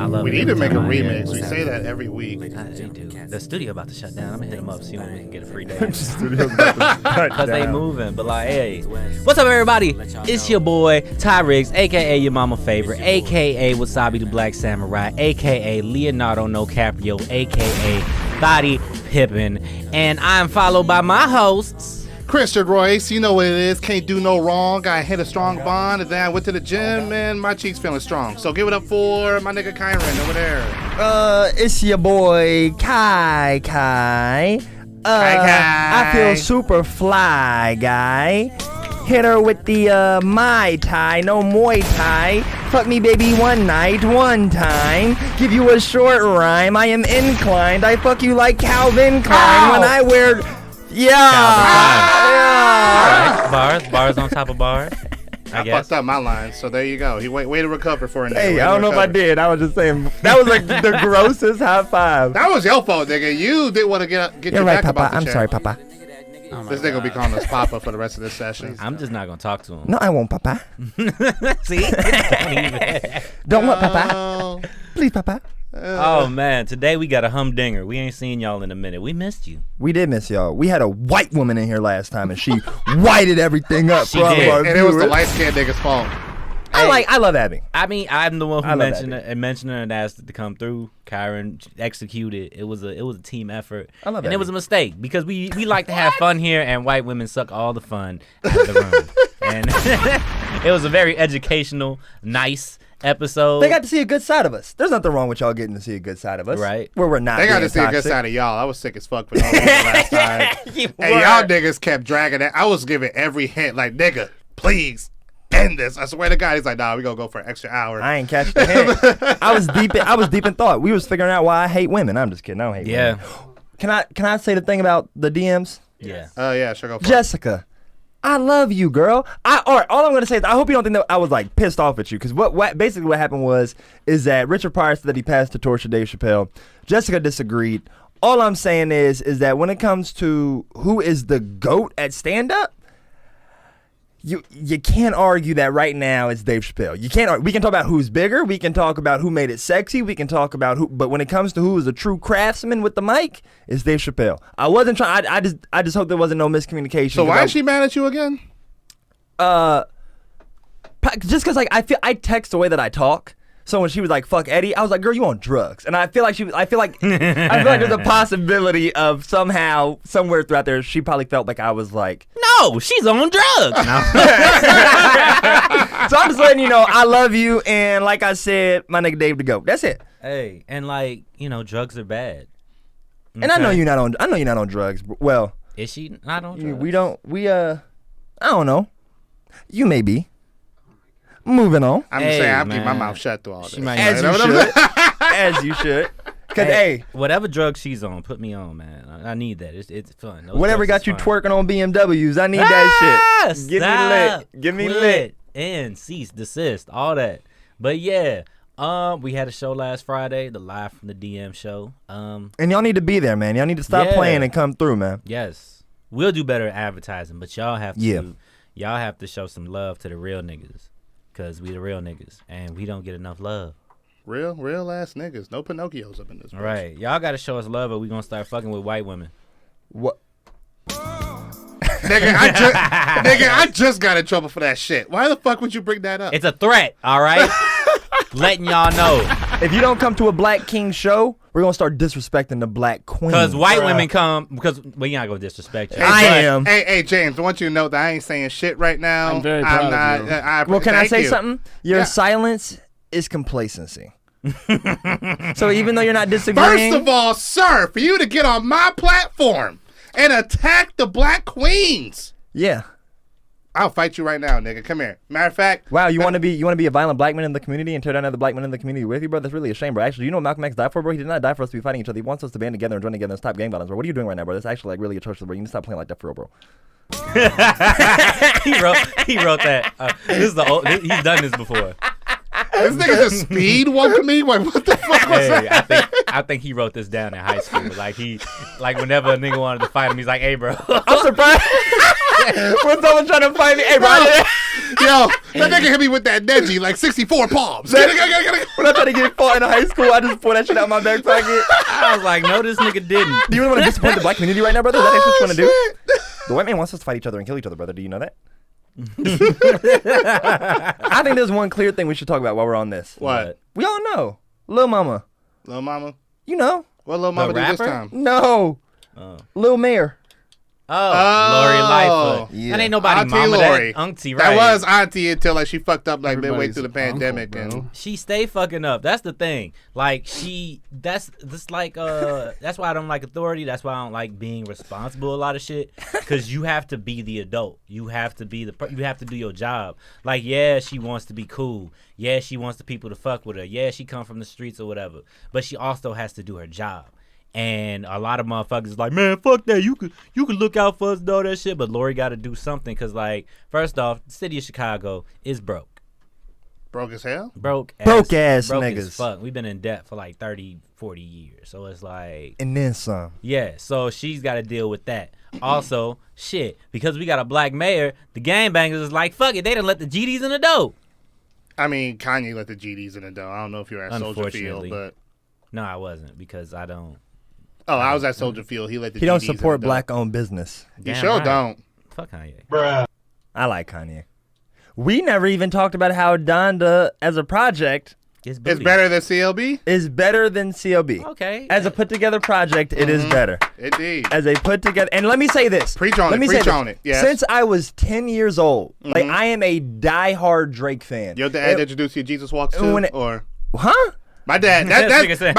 I love We it. need to make a Every time I hear remix. it. We say that every week. They do. The studio about to shut down. I'm gonna hit them up, see when we can get a free day. Studio's about to shut Because they down. moving. But like, hey, what's up, everybody? It's your boy, Ty Riggs, a.k.a. your mama favorite, a.k.a. Wasabi the Black Samurai, a.k.a. Leonardo DiCaprio, a.k.a. Body Pippin. And I'm followed by my hosts. Christian Royce, you know what it is. Can't do no wrong. I hit a strong bond, and then I went to the gym, and my cheeks feeling strong. So give it up for my nigga Kyron over there. It's your boy Kai. Kai. I feel super fly, guy. Hit her with the Mai Tai, no Muay Thai. Fuck me, baby, one night, one time. Give you a short rhyme. I am inclined. I fuck you like Calvin Klein when I wear. Yeah. Bars on top of bars. I guess. fucked up my line, so there you go. He way to recover for a nigga. Hey, Way I to don't know if I recover. did. I was just saying that was like the grossest high five. That was your fault, nigga. You didn't want to get You're your right, back Papa. about the I'm chair. sorry, Papa. This nigga will be calling us Papa for the rest of this session. I'm just not gonna talk to him. No, I won't, Papa. See? Don't even. Don't want Papa. Oh. Please, Papa. Oh man, today we got a humdinger. We ain't seen y'all in a minute. We missed you. We did miss y'all. We had a white woman in here last time, and she whited everything up She for all of did. our And it was the viewers. light-skinned nigga's fault. I love Abby. I mean, I'm the one I who love mentioned Abby. it and mentioned her and asked it to come through. Kyron executed. It was a team effort. I love and it Abby. was a mistake because we like to have fun here, and white women suck all the fun out of the room. And it was a very educational, nice episode. They got to see a good side of us. There's nothing wrong with y'all getting to see a good side of us. Right. Where we're not They got being to see a good toxic. side of y'all. I was sick as fuck for no reason last time. You And were. y'all niggas kept dragging it. I was giving every hint, like, nigga, please end this. I swear to God. He's like, nah, we gonna go for an extra hour. I ain't catch the hint. I was deep in thought. We was figuring out why I hate women. I'm just kidding. I don't hate Yeah. women. Can I say the thing about the DMs? Yeah. Oh, yeah, sure, go for it. Jessica, I love you, girl. All I'm gonna say is I hope you don't think that I was like pissed off at you, because what basically what happened is that Richard Pryor said that he passed the torch to Dave Chappelle. Jessica disagreed. All I'm saying is that when it comes to who is the GOAT at stand up, you can't argue that right now it's Dave Chappelle. You can't. We can talk about who's bigger. We can talk about who made it sexy. We can talk about who. But when it comes to who is a true craftsman with the mic, it's Dave Chappelle. I wasn't trying. I just hope there wasn't no miscommunication. So why is she mad at you again? Just because like I text the way that I talk. So when she was like "fuck Eddie," I was like, "Girl, you on drugs?" And I feel like there's a possibility of somehow somewhere throughout there she probably felt like I was like. No, she's on drugs. No. So I'm just letting you know I love you, and like I said, my nigga Dave to go. That's it. Hey, and like, drugs are bad. And I know Okay? you're not on drugs. Well, Is she not on drugs? I don't know. You may be. Moving on. I'm just saying, I'm keeping my man. mouth shut through all this. She might As not. you should. As you should. Cause hey, whatever drug she's on, put me on, man. I need that. It's fun. Those whatever drugs got you is fun. twerking on BMWs, I need that shit. Give me Stop. lit. Give me Quit. lit. And cease, desist, all that. But yeah, we had a show last Friday, the Live from the DM show. And y'all need to be there, man. Y'all need to stop Yeah. playing and come through, man. Yes, we'll do better at advertising, but y'all have to. Yeah. Y'all have to show some love to the real niggas, cause we the real niggas, and we don't get enough love. Real ass niggas. No Pinocchios up in this. All right, y'all got to show us love, or we gonna start fucking with white women. What? Nigga, I just got in trouble for that shit. Why the fuck would you bring that up? It's a threat, all right? Letting y'all know. If you don't come to a Black King show, we're gonna start disrespecting the Black Queen. Because white women come, because we're not going to disrespect you. I But- am. Hey, James, I want you to know that I ain't saying shit right now. I'm very proud of you. Well, can I thank say you. something? Your Yeah. silence is complacency. So even though you're not disagreeing, First of all, sir, for you to get on my platform and attack the Black Queens, yeah. I'll fight you right now, nigga. Come here. Matter of fact, Wow, you want to be a violent black man in the community and tear down other black men in the community with you, bro? That's really a shame, bro. Actually, you know what Malcolm X died for, bro? He did not die for us to be fighting each other. He wants us to band together and join together and stop gang violence, bro. What are you doing right now, bro? That's actually like really atrocious, bro. You need to stop playing like that for real, bro. he wrote that. This is the old, he's done this before. this nigga just speed walked me. Wait, what the fuck was Hey, that? I think he wrote this down in high school. Like whenever a nigga wanted to fight him, he's like, "Hey, bro." I'm surprised when someone's trying to fight me. Hey, bro. Yo, that nigga hit me with that Neji, like 64 palms. When I tried to get fought in high school, I just pulled that shit out of my back pocket. I was like, no, this nigga didn't. Do you really want to disappoint the black community right now, brother? Is that what you want to do? The white man wants us to fight each other and kill each other, brother. Do you know that? I think there's one clear thing we should talk about while we're on this. What? We all know. Lil Mama. Lil Mama? You know. What Lil Mama do this time? No. Lil Mayor. Lori Lightfoot. Yeah. That ain't nobody Auntie mama, Lori. that auntie, right? That was auntie until like she fucked up like midway Everybody's through the pandemic. uncle, And She stay fucking up. That's the thing. Like that's like that's why I don't like authority. That's why I don't like being responsible a lot of shit. Cause you have to be the adult. You have to be you have to do your job. Like, yeah, she wants to be cool. Yeah, she wants the people to fuck with her. Yeah, she come from the streets or whatever. But she also has to do her job. And a lot of motherfuckers is like, man, fuck that. You could look out for us and all that shit. But Lori got to do something because, like, first off, the city of Chicago is broke. broke as hell? Broke ass broke niggas. as fuck. We've been in debt for like 30, 40 years. So it's like. And then some. Yeah, so she's got to deal with that. Also, shit, because we got a black mayor, the gangbangers is like, fuck it. They done let the GDs in the dough. I mean, Kanye let the GDs in the dough. I don't know if you're at Soldier Field, but. No, I wasn't because I don't. Oh, I was at Soldier Field. He let the He GDs don't support in the dough. black-owned business. He sure don't. Fuck Kanye. Bruh. I like Kanye. We never even talked about how Donda, as a project, It's better than CLB? is better than CLB. Okay. As a put-together project, it is better. Indeed. As a put-together... And let me say this. Preach on let it. me say Preach this. on it. Yes. Since I was 10 years old, like, I am a die-hard Drake fan. Your dad introduced you to Jesus Walks too? Or... Huh? My dad, Nigga said,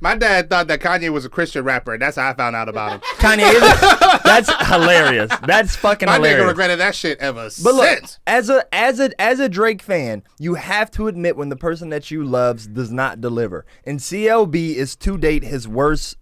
my dad thought that Kanye was a Christian rapper, and that's how I found out about him. Kanye is... That's hilarious. That's fucking My hilarious. nigga regretted that shit ever But look, since. as a Drake fan, you have to admit when the person that you loves does not deliver. And CLB is to date his worst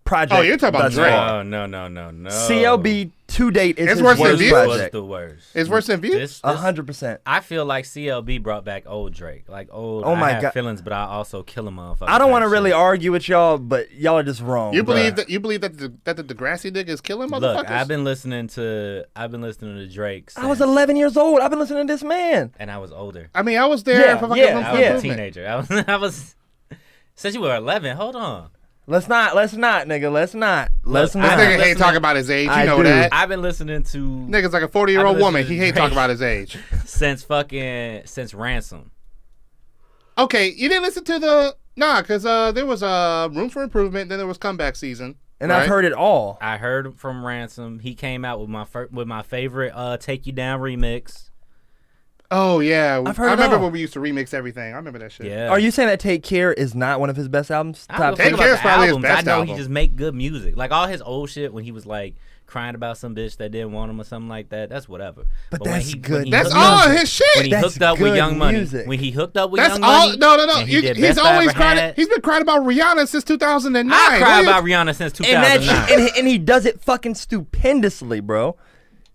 project. Oh, you're talking about thus Drake. far. No. CLB to date is It's his worse than worst Views? Was project. the worst. It's worse than Views? 100%. I feel like CLB brought back old Drake. Like old. Oh my I have God. feelings, but I also kill a motherfucker. I don't want to type really shit. argue with y'all, but y'all are just wrong. You believe bruh. that? You believe that the Degrassi nigga is killing motherfuckers? Look, I've been listening to Drake. I was since- 11 years old. I've been listening to this man. and I was older. I mean, I was there Yeah, for yeah, fucking I was yeah. a improvement. teenager. I was. Since you were 11, hold on. Let's not, nigga. Let's not. This not. nigga hate Listen, talking about his age. You I know do. that. I've been listening to Nigga's like a 40-year-old I've been woman. listening He to hate Drake. talking about his age. since Ransom. Okay, you didn't listen to the... Nah, because there was Room for Improvement, then there was Comeback Season. And right? I've heard it all. I heard from Ransom. He came out with my favorite "Take You Down" remix. Oh, yeah. I've heard I it remember all. when we used to remix everything. I remember that shit. Yeah. Are you saying that Take Care is not one of his best albums? I don't Top give a Take fuck Care about is the probably his albums. best I know album. he just make good music. Like all his old shit when he was like crying about some bitch that didn't want him or something like that. That's whatever. But when that's he- good when he That's hooked all up- his shit. When he That's hooked up with good Young Money. music. When he hooked up with That's Young all. Money. No. and he did He's Best I always Ever crying. Had. He's been crying about Rihanna since 2009. I cry What about you- Rihanna since And that 2009. and he does it fucking stupendously, bro.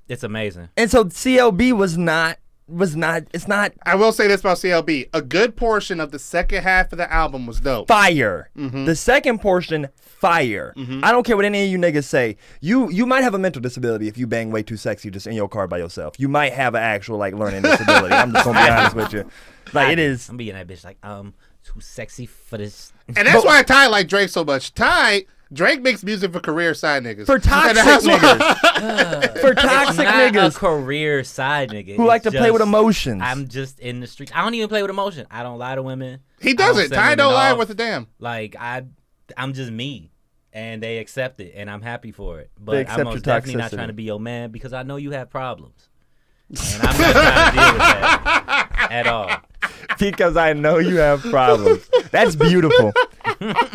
It's amazing. And so CLB was not. It's not I will say this about CLB. A good portion of the second half of the album was dope. fire. The second portion, fire. I don't care what any of you niggas say. You might have a mental disability if you bang way too sexy just in your car by yourself. You might have an actual like learning disability. I'm just gonna be honest with you. Like it is. I'm being that bitch like too sexy for this. And that's why Ty like Drake so much. Drake makes music for career side niggas. For toxic And that's why- niggas. For toxic Not niggas a career side nigga who like It's to play with just- emotions. I'm just in the streets. I don't even play with emotion. I don't lie to women. He I doesn't. send Ty women don't lie off. with a damn. Like I'm just me, and they accept it, and I'm happy for it. They But accept I'm your most definitely not toxicity. trying to be your man because I know you have problems, and I'm not trying to deal with that at all. Because I know you have problems. That's beautiful.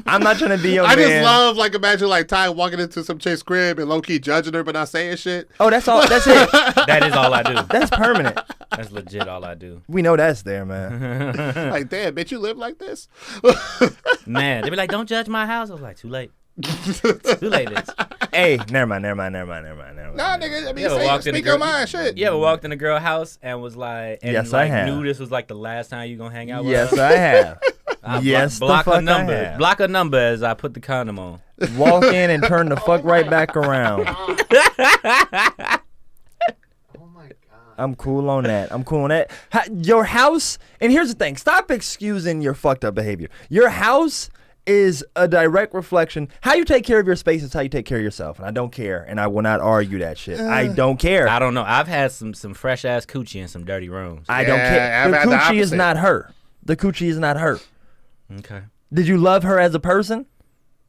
I'm not trying to be your I man. just love, like, imagine, like, Ty walking into some chick's crib and low-key judging her but not saying shit. Oh, that's all. That's it. That is all I do. That's permanent. That's legit all I do. We know that's there, man. Like, damn, bitch, you live like this? Man, they be like, "Don't judge my house." I was like, "Too late. Too late." Bitch. Hey, never mind. Nah, nigga, I mean, You ever walked in a speak your girl- mind, shit. You ever walked in a girl house and was like, and Yes, I like have. knew this was like the last time you gonna hang out with Yes, her? I have. I Yes, block the her fuck I number. have. Block her number as I put the condom on. Walk in and turn the fuck right back around. I'm cool on that. Your house, and here's the thing. Stop excusing your fucked up behavior. Your house is a direct reflection. How you take care of your space is how you take care of yourself. And I don't care, and I will not argue that shit. I don't care. I don't know. I've had some fresh ass coochie in some dirty rooms. I don't care. The coochie is not her. The coochie is not her. Okay. Did you love her as a person?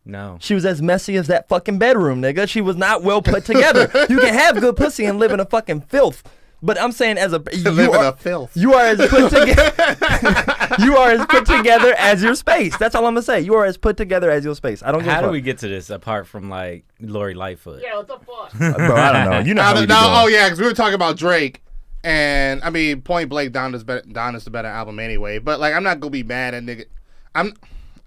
No. She was as messy as that fucking bedroom, nigga. She was not well put together. You can have good pussy and live in a fucking filth. But I'm saying as a filth. You are as put together. You are as put together as your space. That's all I'm gonna say. You are as put together as your space. I don't. How do we get to this apart from like Lori Lightfoot? Yeah, what the fuck? Bro, I don't know. You know how we be doing. Oh yeah, because we were talking about Drake, and I mean, Point Blank, Donna's the better album anyway. But like, I'm not gonna be mad at nigga.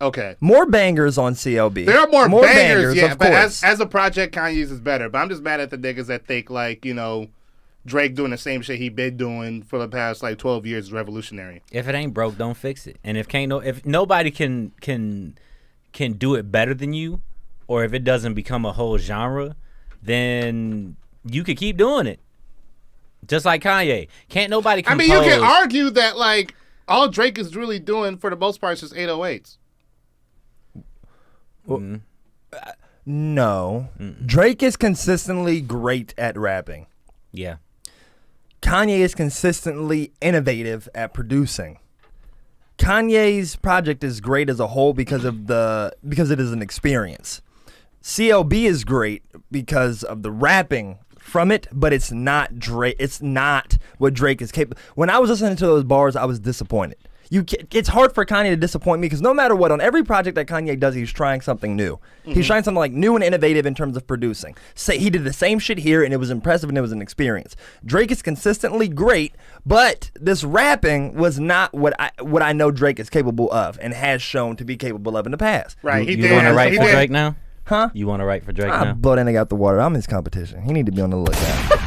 Okay. More bangers on CLB. There are more bangers, yeah. Of But course. as a project, Kanye's is better. But I'm just mad at the niggas that think like, you know, Drake doing the same shit he been doing for the past like 12 years is revolutionary. If it ain't broke, don't fix it. And if nobody can do it better than you, or if it doesn't become a whole genre, then you could keep doing it. Just like Kanye. Can't nobody compose. I mean, you can argue that like all Drake is really doing for the most part is just 808s. Mm-hmm. No. Drake is consistently great at rapping. Yeah. Kanye is consistently innovative at producing. Kanye's project is great as a whole because it is an experience. CLB is great because of the rapping from it, but it's not Drake. It's not what Drake is capable. When I was listening to those bars, I was disappointed. It's hard for Kanye to disappoint me because no matter what, on every project that Kanye does, he's trying something new. Mm-hmm. He's trying something like new and innovative in terms of producing. Say he did the same shit here, and it was impressive, and it was an experience. Drake is consistently great, but this rapping was not what I know Drake is capable of and has shown to be capable of in the past. Right. You want to write for Drake now? Huh? You want to write for Drake now? Blow that nigga out the water. I'm his competition. He need to be on the lookout.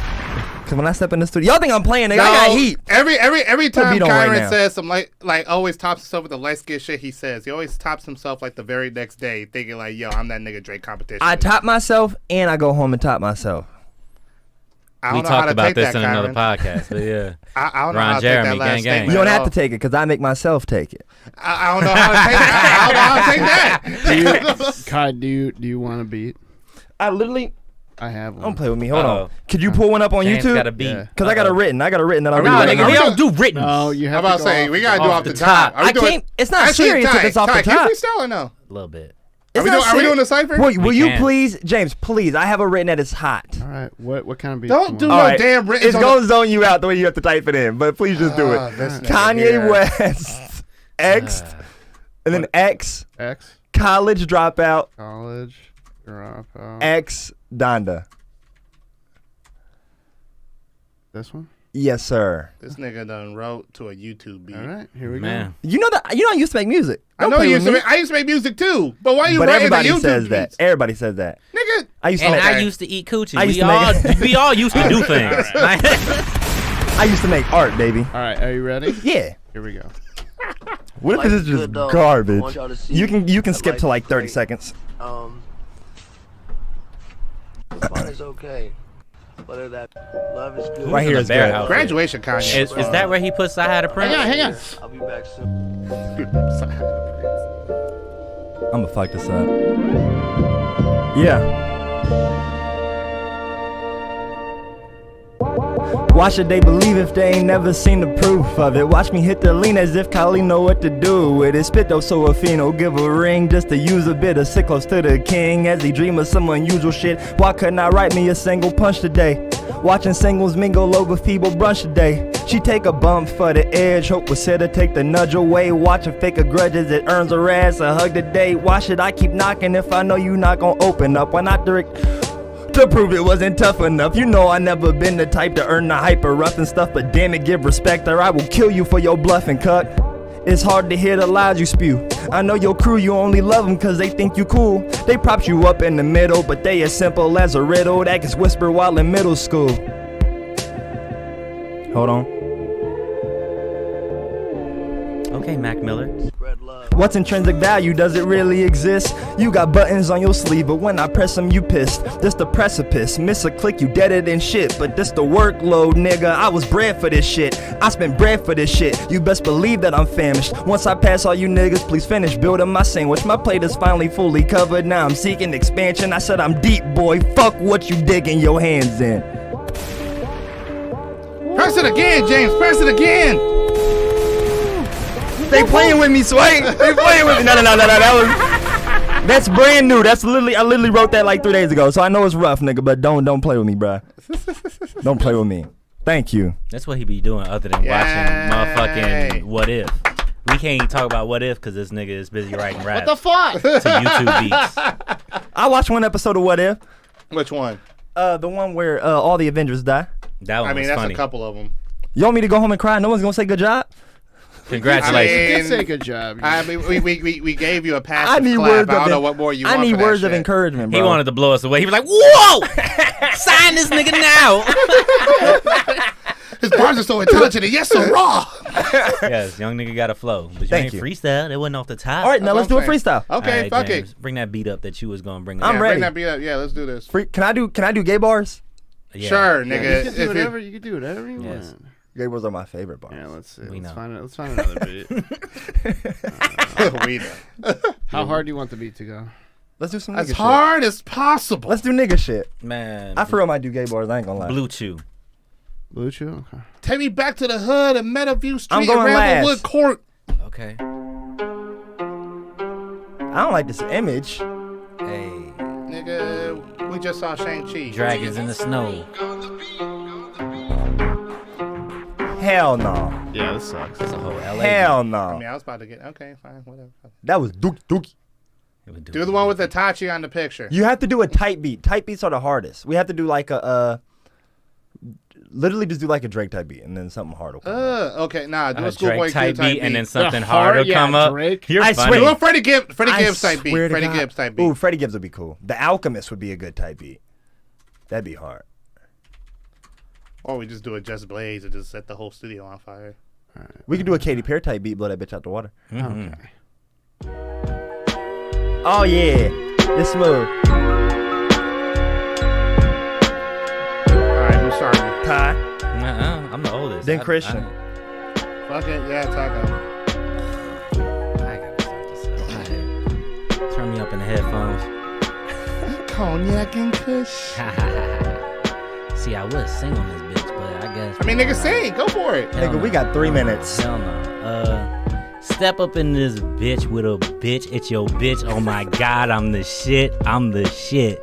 Cause when I step in the studio, y'all think I'm playing, nigga. I got heat. Every time Kyron right says some like always tops himself with the light skin shit he says, he always tops himself like the very next day, thinking like, yo, I'm that nigga Drake competition. I top myself and I go home and top myself. We talked about this in another podcast, but yeah. I don't know Ron how to Jeremy, take that last gang. You don't have to take it because I make myself take it. I don't know how to take that. Kai, do you want a beat? I have one. Don't play with me. Hold on. Could you pull one up on James YouTube? got a beat. Because I got a written that I'm No, reading. nigga, we don't do written. No, you have I'm about to say, we got to do off the top. I can't. It's not serious if it's off the top. Can you freestyle or no? A little bit. Are we doing the cypher? Will you please, James, please, I have a written that is hot. All right. What kind of beat? Don't do no damn written. It's going to zone you out the way you have to type it in, but please just do it. Kanye West, X, and then X, College Dropout, X, Donda. This one? Yes, sir. This nigga done wrote to a YouTube beat. All right, here we go. You know I used to make music. I know I used to make music too. But why you writing the YouTube everybody says beats? that. Everybody says that. Nigga. I used to eat coochie. We all used to do things. I used to make art, baby. All right, are you ready? Yeah. Here we go. What if this is just garbage? You can skip to like 30 seconds. Fun is okay. Whether that love is good. Right here is Bear good. House. Graduation Kanye. Is that where he puts I Had a Prince? Hang on. I'll be back soon. I'm gonna fuck this up. Yeah. Why should they believe if they ain't never seen the proof of it? Watch me hit the lean as if Kylie know what to do with it. Spit though so a fino, give a ring just to use a bit of sick close to the king as he dream of some unusual shit. Why couldn't I write me a single punch today? Watching singles mingle over feeble brunch today. She take a bump for the edge, hope was said to take the nudge away. Watching fake a grudges, it earns her ass a hug today. Why should I keep knocking if I know you not gonna open up? Why not direct to prove it wasn't tough enough? You know I never been the type to earn the hyper rough and stuff, but damn it, give respect or I will kill you for your bluffing, cuck. It's hard to hear the lies you spew. I know your crew, you only love them cause they think you cool. They propped you up in the middle, but they as simple as a riddle that gets whispered while in middle school. Hold on. Okay, Mac Miller. Spread love. What's intrinsic value? Does it really exist? You got buttons on your sleeve, but when I press them, you pissed. This the precipice. Miss a click, you deader than shit. But this the workload, nigga. I was bred for this shit. I spent bread for this shit. You best believe that I'm famished. Once I pass all you niggas, please finish building my sandwich. My plate is finally fully covered. Now I'm seeking expansion. I said I'm deep, boy. Fuck what you digging your hands in. Press it again, James. Press it again. They playing with me, Sway. They playing with me. No. That's brand new. That's literally, I literally wrote that like 3 days ago. So I know it's rough, nigga, but don't play with me, bruh. Don't play with me. Thank you. That's what he be doing other than watching motherfucking What If. We can't even talk about What If because this nigga is busy writing rap. What the fuck? To YouTube beats. I watched one episode of What If. Which one? The one where all the Avengers die. That one was that's funny. a couple of them. You want me to go home and cry? No one's gonna say good job? Congratulations. I You mean, did say good job. I mean, we gave you a passive I need clap. words I don't of know what more you want. I need for that words of shit. encouragement, bro. He wanted to blow us away. He was like, whoa! Sign this nigga now. His bars are so intelligent and yet so raw. Yes, young nigga got a flow. But you Thank ain't you. freestyle. It wasn't off the top. All right, now let's That's do a what I'm freestyle. Okay, All right, fuck James, it. bring that beat up that you was going to bring I'm up. ready. Bring that beat up. Yeah, let's do this. Can I do gay bars? Yeah. Sure, Yeah, nigga. you can do whatever. You can do whatever you Yes. want. Gay bars are my favorite bars. Yeah, let's see. We know. Let's find another beat. We know. How hard do you want the beat to go? Let's do some nigga As shit. hard as possible. Let's do nigga shit. Man. I for real might do gay bars. I ain't gonna lie. Blue Chew. Blue Chew? Okay. Take me back to the hood and Meadowview Street I'm and going Ramblewood last. Court. Okay. I don't like this image. Hey. Nigga, we just saw Shang-Chi. Dragons in the snow. Hell no. Yeah, this sucks. That's a whole LA. Hell I no. mean, I was about to get... Okay, fine, whatever. That was dookie. It would Do the one with Itachi on the picture. You have to do a tight beat. Tight beats are the hardest. We have to do like a literally just do like a Drake type beat and then something hard will come. Okay, nah, do a a Schoolboy Drake type Q type beat and then beat. something The hard will hard- come yeah, up. Drake. You're I funny. swear- Well, Freddie Gibbs I type beat. swear to Freddie God. Gibbs type beat. Ooh, Freddie Gibbs would be cool. The Alchemist would be a good type beat. That'd be hard. Or we just do a Just Blaze and just set the whole studio on fire. We could do a Katy Perry type beat, blow that bitch out the water. Mhm. Oh yeah, it's smooth. Alright, who's starting? Ty, I'm the oldest. then Christian. Fuck it, yeah, Taco. I gotta start this up. Alright. Turn me up in the headphones. Cognac and Kush. See, I would sing on this bitch, but I guess. I mean, nigga, sing. Go for it. Hell Nigga, we no. got 3 minutes. Hell no. Step up in this bitch with a bitch. It's your bitch. Oh my god, I'm the shit. I'm the shit.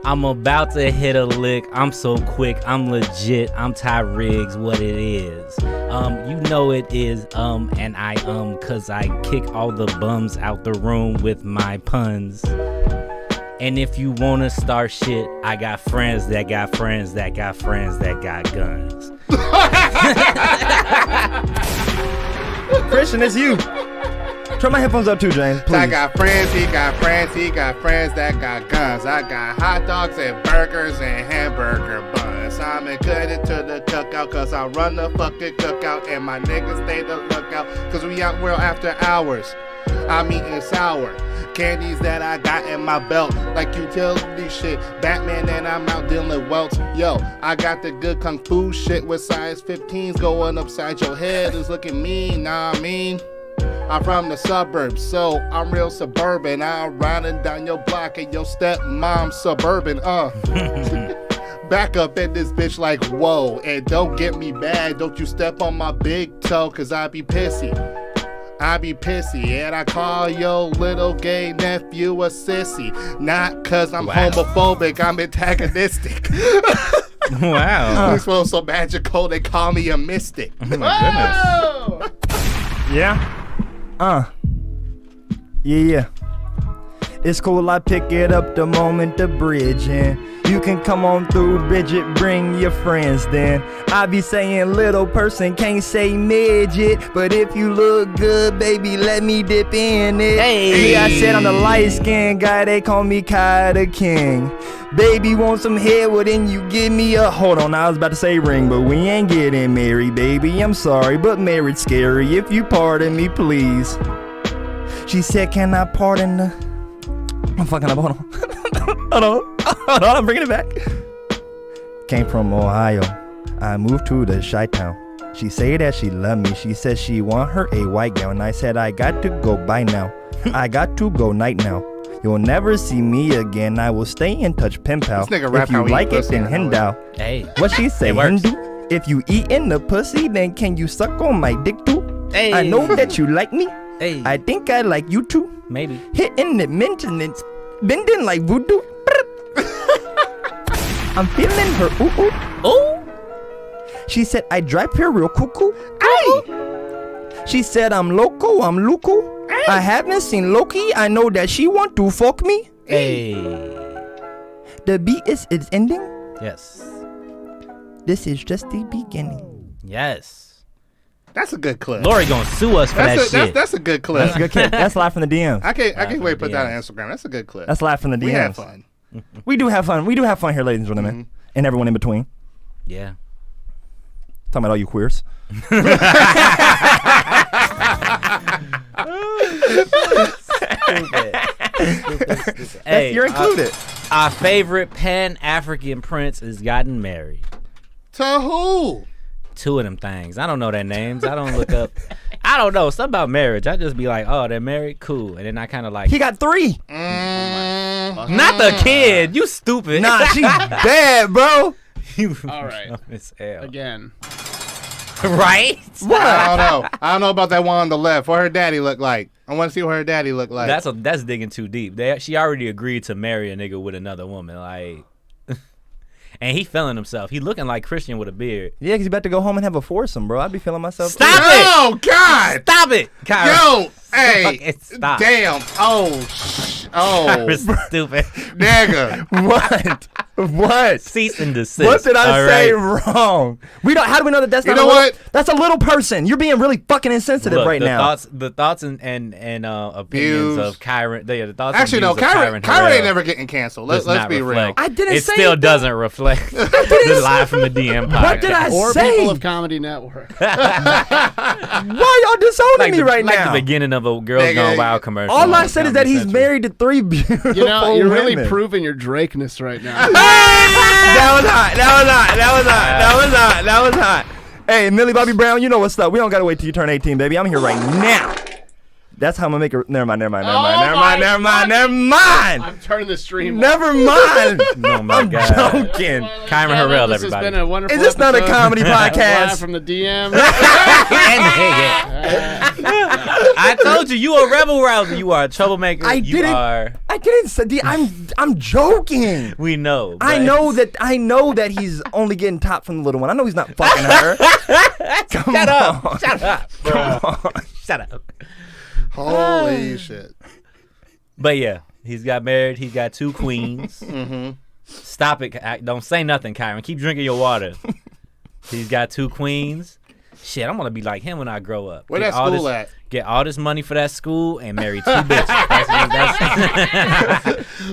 I'm about to hit a lick. I'm so quick. I'm legit. I'm Ty Riggs. What it is. You know it is. And I cause I kick all the bums out the room with my puns. And if you wanna start shit, I got friends that got friends that got friends that got guns. Christian, it's you. Turn my headphones up too, James. Please. I got friends, he got friends, he got friends that got guns. I got hot dogs and burgers and hamburger buns. I'm good to the cookout cause I run the fucking cookout and my niggas stay the lookout cause we out well after hours. I'm eating sour candies that I got in my belt like utility shit. Batman and I'm out dealing welts. Yo, I got the good kung fu shit with size 15s going upside your head. It's looking mean, nah I mean. I'm from the suburbs, so I'm real suburban. I'm riding down your block and your stepmom suburban. Back up in this bitch like whoa. And don't get me mad, don't you step on my big toe, cause I be pissy. I be pissy, and I call your little gay nephew a sissy. Not cause I'm homophobic, I'm antagonistic. Wow. This one's so magical, they call me a mystic. Oh my goodness. Yeah. Yeah. It's cool, I pick it up the moment the bridge in. You can come on through, Bridget, bring your friends then. I be saying little person can't say midget, but if you look good, baby, let me dip in it. Hey. Yeah, I said I'm the light-skinned guy, they call me Kai the King. Baby, want some head, well then you give me a... Hold on, I was about to say ring, but we ain't getting married, baby. I'm sorry, but marriage scary, if you pardon me, please. She said, can I pardon the... I'm fucking up. Hold on. Hold on. I'm bringing it back. Came from Ohio. I moved to the Chi-Town. She say that she love me. She said she want her a white gown. I said I got to go by now. I got to go night now. You'll never see me again. I will stay in touch, pen pal. This nigga rap If you how he like it, pussy, then I know Hindow. Hey. What she say, It works. Hindu? If you eat in the pussy, then can you suck on my dick too? Hey. I know that you like me. Hey. I think I like you too. Maybe. Hitting the maintenance, bending like voodoo. I'm feeling her ooh ooh. Oh. She said I drive her real cuckoo. Ay. She said I'm loco, I'm loco. Ay. I haven't seen Loki. I know that she want to fuck me. Hey. The beat is ending. Yes. This is just the beginning. Yes. That's a good clip. Lori gonna sue us for that shit. That's a good clip. That's a good clip. That's live from the DMs. I can't from wait to the put that on DMs. Instagram. That's a good clip. That's live from the DMs. We had fun. We do have fun. We do have fun here, ladies and gentlemen, and everyone in between. Yeah. Talking about all you queers. Stupid. Hey, You're included. Our favorite Pan-African prince has gotten married. To who? Two of them things. I don't know their names. I don't look up. I don't know. Something about marriage. I just be like, oh, they're married? Cool. And then I kind of like. He got 3. Not the kid. You stupid. Nah, she's bad, bro. You All right. dumb as hell. Again. Right? I don't know. I don't know about that one on the left. What her daddy look like? I want to see what her daddy look like. That's digging too deep. She already agreed to marry a nigga with another woman. Like. And he feeling himself. He looking like Christian with a beard. Yeah, because he's about to go home and have a foursome, bro. I'd be feeling myself. Stop too. it! Oh God! Stop it, Kyra. Yo, hey, Fucking stop. damn! Oh, Kyra's stupid. nigga! What? What? Cease and desist. What did I all say right? wrong? We don't. How do we know that that's You not? know a little, what? That's a little person. You're being really fucking insensitive Look, right the now. thoughts and opinions Views. of Kyron. The thoughts. Actually, and no. views of Kyra Harrell ain't never getting canceled. Let's does not be real. reflect- I didn't It say still anything. doesn't reflect the live from the DM podcast. What did I Or say? people of Comedy Network. Why y'all disowning Like me the, right like now? the beginning of a Girls Nigga, Gone Wild commercial. All I on said is that Comedy he's Central. married to 3 beautiful You know, you're really women. proving your Drakeness right now. That was hot. That was hot. Hey, Millie Bobby Brown, you know what's up. We don't gotta wait till you turn 18, baby. I'm here right now. That's how I'm gonna make her. Never mind. I'm turning the stream off. Never mind. Oh my I'm God. joking. Kyron Harrell, This has everybody. been a wonderful Is this not a episode. comedy Live podcast? from the DM. I told you, you a rebel rouser. You are a troublemaker. I you didn't. are. I didn't say. I'm joking. We know. I but- know that he's only getting top from the little one. I know he's not fucking her. Come Shut on. up. Shut up. Come on. Shut up. Holy shit! But yeah, he's got married. He's got 2 queens. Stop it. Don't say nothing, Kyron. Keep drinking your water. He's got 2 queens. Shit, I'm gonna be like him when I grow up. Where Get that all school this- at? Get all this money for that school and marry 2 bitches.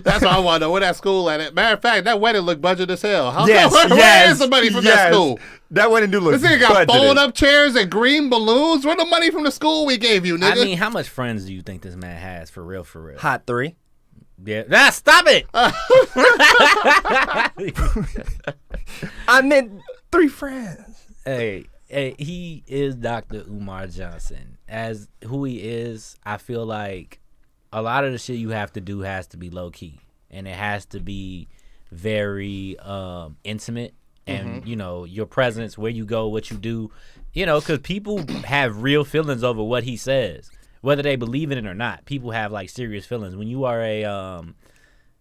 That's what I want to know. Where that school at? Matter of fact, that wedding looked budget as hell. Yes, Where is the money from that school? That wedding do look This nigga got budgeted. fold up chairs and green balloons. Where the money from the school we gave you, I nigga? mean, how much friends do you think this man has for real? For real? Hot 3. Yeah. Nah, stop it. I meant 3 friends. Hey, he is Dr. Umar Johnson. As who he is, I feel like a lot of the shit you have to do has to be low key, and it has to be very intimate. And you know, your presence, where you go, what you do, you know, because people have real feelings over what he says, whether they believe in it or not. People have like serious feelings when you are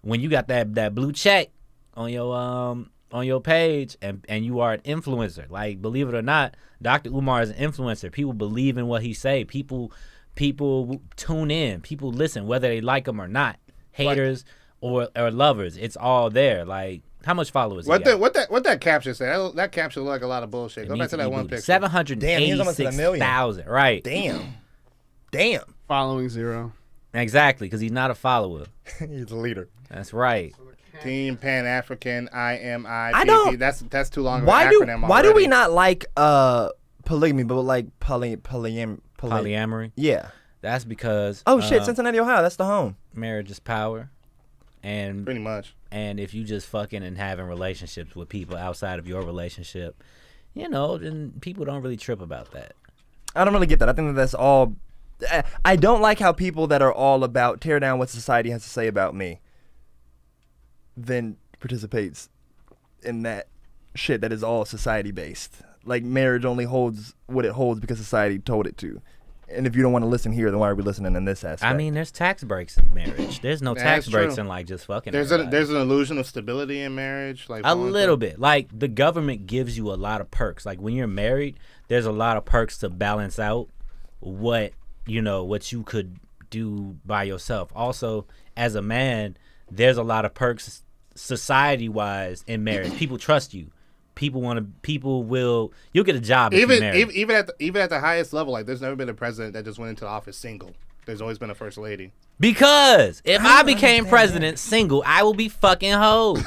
when you got that blue check on your page and you are an influencer. Like, believe it or not, Dr. Umar is an influencer. People believe in what he say. People tune in. People listen, whether they like him or not. Haters or lovers, it's all there. Like, how much followers? What that caption say? That caption look like a lot of bullshit. Go back to that one picture. 786,000. Right. Damn. Following 0. Exactly, because he's not a follower. He's a leader. That's right. Team Pan African IMI. I don't- That's too long of Why an do acronym why do we already. not like polygamy, but like polyamory? Polyamory. Yeah. That's because Oh shit, Cincinnati, Ohio. That's the home. marriage is power, and Pretty much. and if you just fucking and having relationships with people outside of your relationship, then people don't really trip about that. I don't really get that. I think that's all. I don't like how people that are all about tear down what society has to say about me then participates in that shit that is all society based. Like marriage only holds what it holds because society told it to. And if you don't want to listen here, then why are we listening in this aspect? I mean, there's tax breaks in marriage. There's no tax That's breaks true. in like just fucking. There's an illusion of stability in marriage. Like a little bit. Like the government gives you a lot of perks. Like when you're married, there's a lot of perks to balance out what you could do by yourself. Also, as a man, there's a lot of perks society wise in marriage. People trust you. You'll get a job if you're married. Even at the highest level, like there's never been a president that just went into the office single. There's always been a first lady. Because if I became president single, I will be fucking hoes.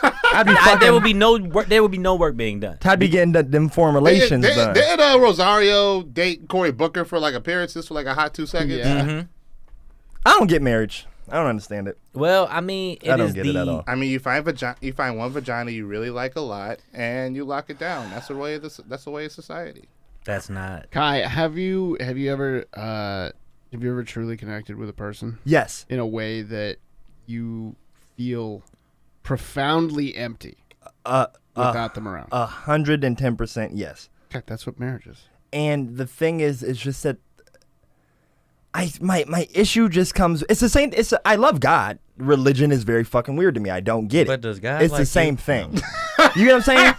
I'd be fucking, There would be no work. There would be no work being done. I'd be getting them foreign relations done. Did Rosario date Cory Booker for like appearances for like a hot 2 seconds? Yeah. Mm-hmm. I don't get marriage. I don't understand it. Well, I mean, I don't get it at all. I mean, you find one vagina you really like a lot, and you lock it down. That's the way of society. That's not. Kai, have you ever truly connected with a person Yes. in a way that you feel profoundly empty without them around? 110% yes. Okay, that's what marriage is. And the thing is, it's just that my issue just comes. It's the same. I love God. Religion is very fucking weird to me. I don't get it. But does God It's like the same you? thing. You get what I'm saying?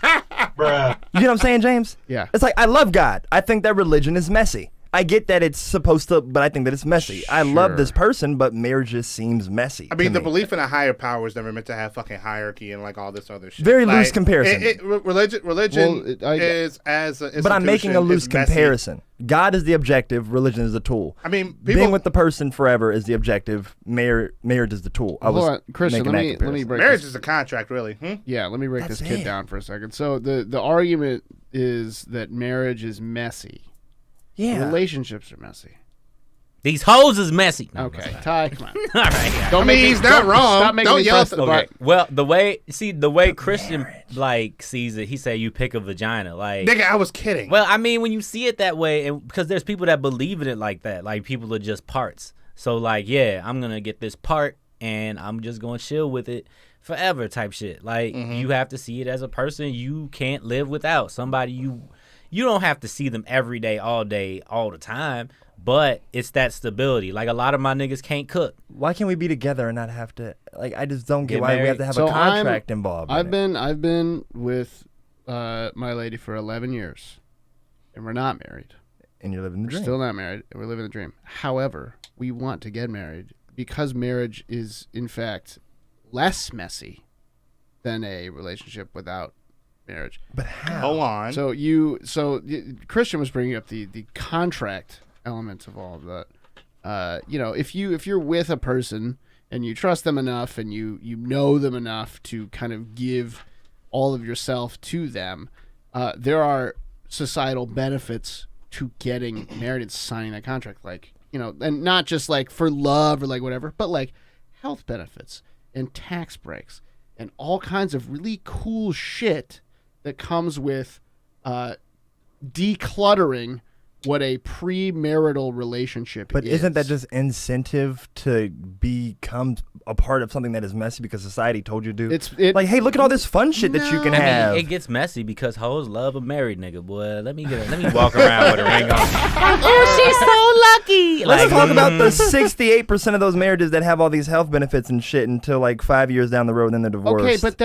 Bruh. You get what I'm saying, James? Yeah. It's like I love God. I think that religion is messy. I get that it's supposed to, but I think that it's messy. I love this person, but marriage just seems messy. I mean, to the me. belief in a higher power is never meant to have fucking hierarchy and like all this other shit. Very Like, loose comparison. Religion is as an But I'm making a institution, loose is messy. comparison. God is the objective. Religion is the tool. I mean, Being with the person forever is the objective. Marriage is the tool. I was Hold on, Christian. making Let that me comparison. break marriage this. is a contract, really. Yeah, let me break That's this kid it. down for a second. So the argument is that marriage is messy. Yeah. Relationships are messy. These hoes is messy. No, Okay, that's Ty, come on. all right. Don't I make mean, me- he's not don't- wrong. Stop making Don't me yell press at the the- button. Well, the way Christian like sees it, he said you pick a vagina. Like, Nigga, I was kidding. well, I mean, when you see it that way, and because there's people that believe in it like that, like people are just parts. So like, yeah, I'm gonna get this part, and I'm just gonna chill with it forever, type shit. Like, you have to see it as a person you can't live without. Somebody you don't have to see them every day, all the time. But it's that stability. Like a lot of my niggas can't cook. Why can't we be together and not have to? Like, I just don't get Get why we married? have to have So a contract involved. I've been with my lady for 11 years, and we're not married. and you're living the We're dream. still not married, and we're living the dream. However, we want to get married because marriage is, in fact, less messy than a relationship without marriage. But how? Hold on. So Christian was bringing up the contract elements of all of that. If you're with a person and you trust them enough and you know them enough to kind of give all of yourself to them, there are societal benefits to getting married and signing that contract, and not just like for love or like whatever, but like health benefits and tax breaks and all kinds of really cool shit that comes with decluttering what a premarital relationship But is. isn't that just incentive to become a part of something that is messy because society told you to do? Like, hey, look at all this fun shit that you can I have. mean, it gets messy because hoes love a married nigga, boy. Let me walk around with a ring on. Oh, she's so lucky. Let's Like, talk about the 68% of those marriages that have all these health benefits and shit until like 5 years down the road, and then they're divorced. Okay, but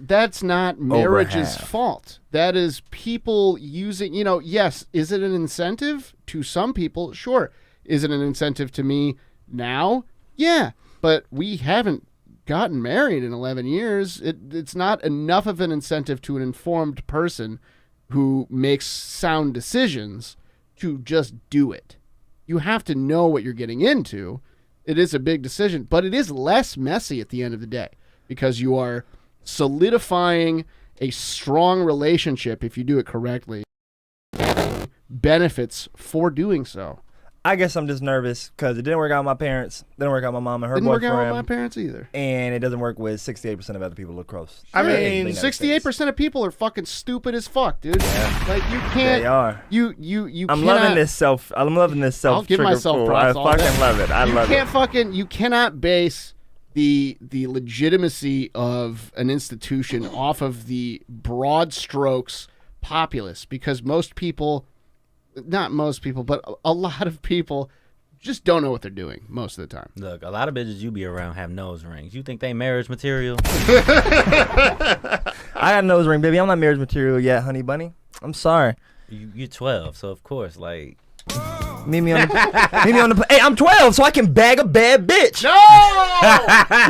that's not marriage's half. fault. That is people using, yes, is it an incentive to some people? Sure. Is it an incentive to me now? Yeah. But we haven't gotten married in 11 years. It's not enough of an incentive to an informed person who makes sound decisions to just do it. You have to know what you're getting into. It is a big decision, but it is less messy at the end of the day because you are solidifying a strong relationship if you do it correctly. Benefits for doing so. I guess I'm just nervous because it didn't work out with my parents. Didn't work out with my mom and her Didn't work boyfriend. out with my parents either. And it doesn't work with 68% of other people across. I mean, the United 68% of people are fucking stupid as fuck, dude. Like you can't. They are. You. I'm cannot, loving this self. I'm loving this self. I'll give myself fool. props. I all fucking day. love it. I love it. You cannot base the legitimacy of an institution off of the broad strokes populace, because most people, not most people, but a lot of people just don't know what they're doing most of the time. Look, a lot of bitches you be around have nose rings. You think they marriage material? I got a nose ring, baby. I'm not marriage material yet, honey bunny. I'm sorry. You're 12, so of course, like. Meet me on the. Hey, I'm 12, so I can bag a bad bitch. No!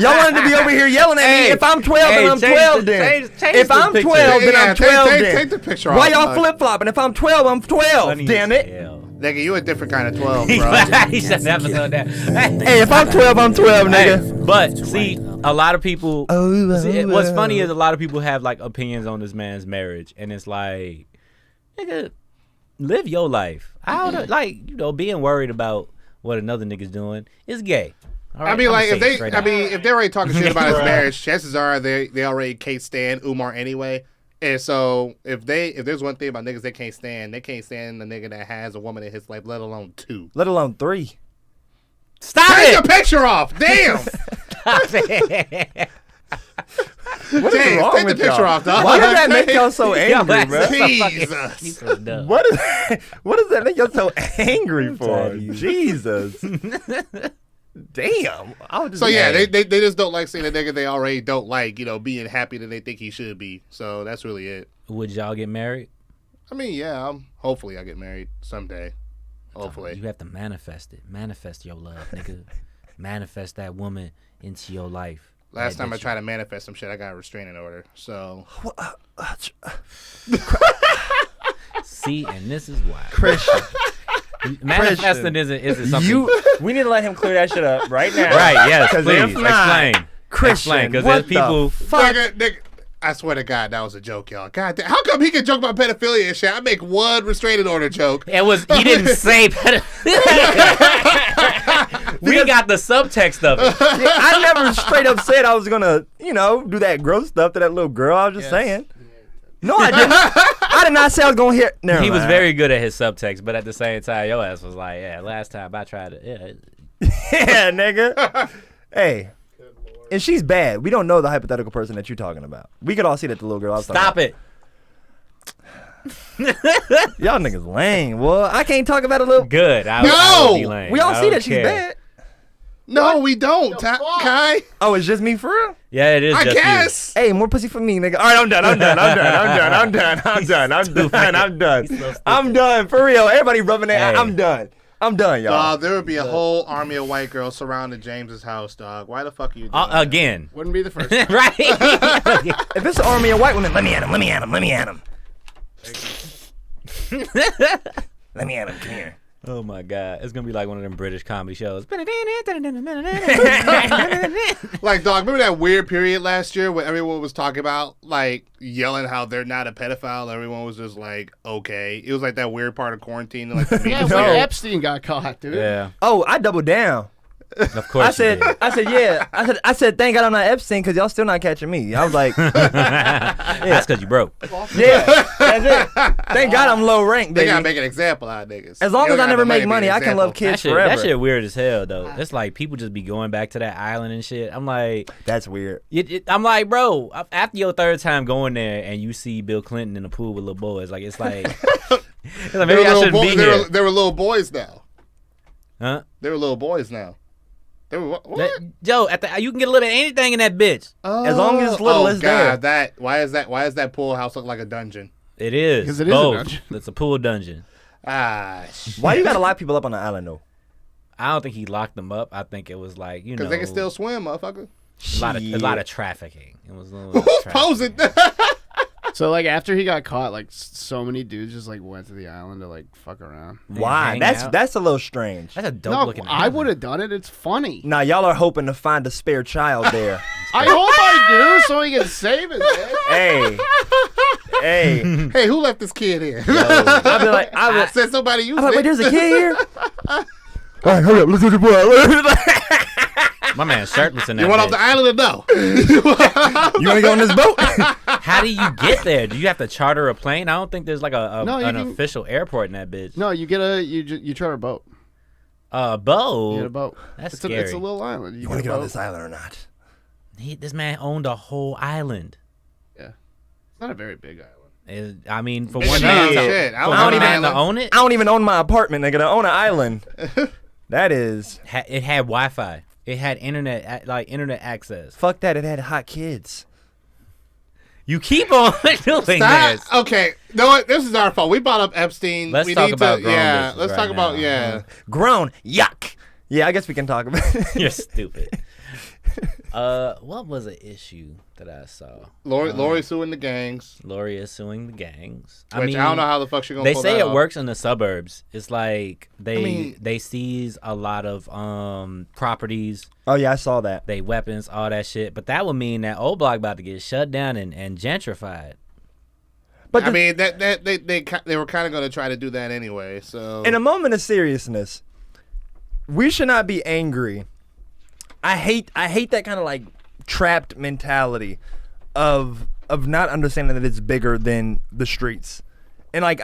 Y'all wanted to be over here yelling at me. If I'm 12, then I'm 12. If I'm 12, then I'm 12. Take the picture off. Why y'all flip flopping? If I'm 12, I'm 12. Damn it. Nigga, you a different kind of 12, bro. He said that episode down. Hey, if I'm 12, I'm 12, nigga. Hey, but see, a lot of people. See, what's funny is a lot of people have like opinions on this man's marriage, and it's like, nigga, live your life. I don't like, being worried about what another nigga's doing is gay. All right? I mean, like if they if they're already talking shit about his marriage, chances are they already can't stand Umar anyway. And so if there's one thing about niggas they can't stand the nigga that has a woman in his life, let alone 2. Let alone 3. Stop Take it! the picture off. Damn. Stop it! What is James, wrong take the with picture y'all? off, dog. Why does that make y'all so angry, bro? Jesus. What does that make y'all so angry for? Jesus. Damn. So yeah, they just don't like seeing a nigga they already don't like, being happy that they think he should be. So that's really it. Would y'all get married? I mean, yeah, hopefully I get married someday. Hopefully. You have to manifest it. Manifest your love, nigga. Manifest that woman into your life. Last time I tried to manifest some shit, I got a restraining order. So. See, and this is why. Christian. Manifesting isn't something. We need to let him clear that shit up right now. Right, yes, please. if not, Explain. Christian, Because what there's people. Nigga, I swear to God, that was a joke, y'all. God damn, how come he can joke about pedophilia and shit? I make one restraining order joke. It was, you didn't say we got the subtext of it. I never straight up said I was gonna, do that gross stuff to that little girl. I was just saying. No, I didn't. I did not say I was gonna hear. Never He was mind. very good at his subtext, but at the same time, your ass was like, yeah, last time I tried it. Yeah. Yeah, nigga. Hey. And she's bad. We don't know the hypothetical person that you're talking about. We could all see that the little girl I was Stop talking it. about. Y'all niggas lame. Well, I can't talk about a little. Good. I No! would be lame. We all I see don't that she's care. bad. No, we don't, Kai. Oh, it's just me for real? Yeah, it is. I just guess. Hey, more pussy for me, nigga. All right, I'm done. I'm done. For real. Everybody rubbing their Hey. I'm done. I'm done, y'all. Dog, there would be a whole army of white girls surrounding James's house, dog. Why the fuck are you doing You. that? Again. Wouldn't be the first. Right? If it's an army of white women, let me at him. Let me at him. Come here. Oh my God. It's going to be like one of them British comedy shows. Like, dog, remember that weird period last year where everyone was talking about, like, yelling how they're not a pedophile? Everyone was just like, okay. It was like that weird part of quarantine. Like, the Yeah, media- when Epstein got caught, dude. Yeah. Oh, I doubled down. Of course. I you did. said, yeah. I said, thank God I'm not Epstein because y'all still not catching me. I was like, That's because you broke. yeah, that's it. Thank God I'm low rank, They baby. gotta make an example out of niggas. As long You as don't I never got the make to be money, an I can love example. kids forever. That shit weird as hell, though. It's like people just be going back to that island and shit. I'm like, That's weird. I'm like, bro, after your third time going there and you see Bill Clinton in the pool with little boys, it's like maybe I shouldn't be here. They were little boys now. Huh? They were little boys now. They were what? Joe, you can get a little anything in that bitch. As long as it's little, it's there. God, why is that pool house look like a dungeon? It is. 'Cause it is a both. dungeon. It's a pool dungeon. Why you gotta lock people up on the island, though? I don't think he locked them up. I think it was like, Because they can still swim, motherfucker. a lot of trafficking. It was a little Who's trafficking. posing? So like after he got caught, like so many dudes just like went to the island to like fuck around. Why? hang That's out. that's a little strange. That's a dope No, looking. I would have done it. It's funny. Now y'all are hoping to find a spare child there. I hope I do so he can save it, man. Hey. Hey, who left this kid here? I'll be like, Said somebody used I'm like, it. wait, there's a kid here? All right, hurry up. Let's go to the My man shirtless in that You went off bitch. the island or no? You want to go on this boat? How do you get there? Do you have to charter a plane? I don't think there's like No, you an can- official airport in that bitch. No, you get you charter a boat. Boat. You get a boat. That's it's scary. it's a little island. You want to get on this island or not? This man owned a whole island. Yeah, it's not a very big island. I mean, for Big one shit. man, Shit. I for don't one own an man to island. own it, I don't even own my apartment, nigga. To own an island. That is. it had Wi-Fi. It had internet, like internet access. Fuck that. It had hot kids. You keep on doing Stop. this. Okay, no, what? This is our fault. We brought up Epstein. Let's we talk need about to, grown yeah. bitches Let's right talk about now. yeah. Grown. Yuck. Yeah, I guess we can talk about it. You're stupid. What was an issue that I saw? Lori suing the gangs. Lori is suing the gangs. Which I don't know how the fuck she gonna. They pull say that it off. works in the suburbs. It's like they mean- seize a lot of properties, Oh, yeah, I saw that. they weapons, all that shit. But that would mean that old block about to get shut down and gentrified. But I mean that they were kind of going to try to do that anyway. So in a moment of seriousness, we should not be angry. I hate that kind of like trapped mentality of not understanding that it's bigger than the streets. And like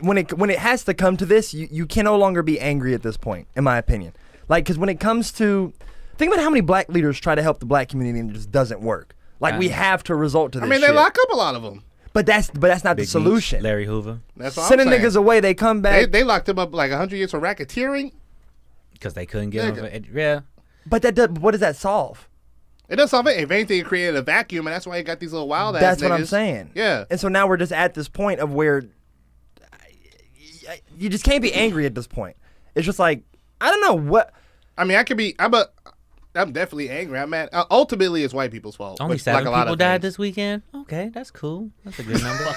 when it has to come to this, you can no longer be angry at this point, in my opinion. Like, because when it comes to, think about how many black leaders try to help the black community and it just doesn't work. Like, we have to resort to this. I mean, shit. they lock up a lot of them. But that's not the Big solution. Meech, Larry Hoover, That's what Sending I'm saying. niggas away, they come back. They locked him up like 100 years for racketeering. because they couldn't get Nigga. him. Yeah, But what does that solve? It does something. If anything, it created a vacuum, and that's why you got these little wild ass. That's what I'm niggas. saying. Yeah. And so now we're just at this point of where you just can't be angry at this point. It's just like, I don't know what. I mean, I could be. I'm definitely angry. I'm mad. Ultimately, it's white people's fault. only which, 7 like a lot people of died things. this weekend. Okay, that's cool. That's a good number.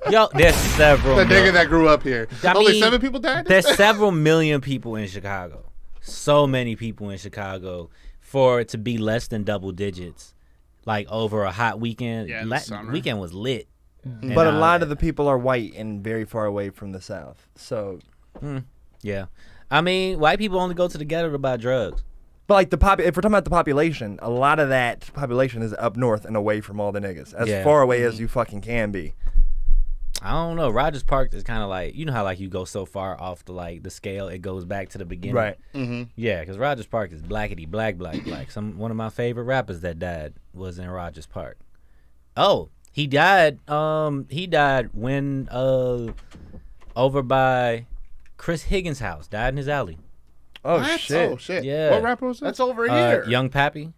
Yo, there's several. The million- nigga that grew up here. I Only mean, 7 people died. There's several million people in Chicago. So many people in Chicago for it to be less than double digits, like over a hot weekend. Yeah, in the summer. Weekend was lit. And, But a lot of the people are white and very far away from the South. So, yeah. I mean, white people only go to the ghetto to buy drugs. but like if we're talking about the population, a lot of that population is up north and away from all the niggas, as Yeah. far away as you fucking can be. I don't know. Rogers Park is kind of like, you know how like you go so far off the scale, it goes back to the beginning. Right. Mm-hmm. Yeah, because Rogers Park is blackety black. One of my favorite rappers that died was in Rogers Park. Oh, he died. He died when over by Chris Higgins' house. Died in his alley. Oh What? shit. Oh shit. Yeah. What rapper was that? That's over here. Young Pappy,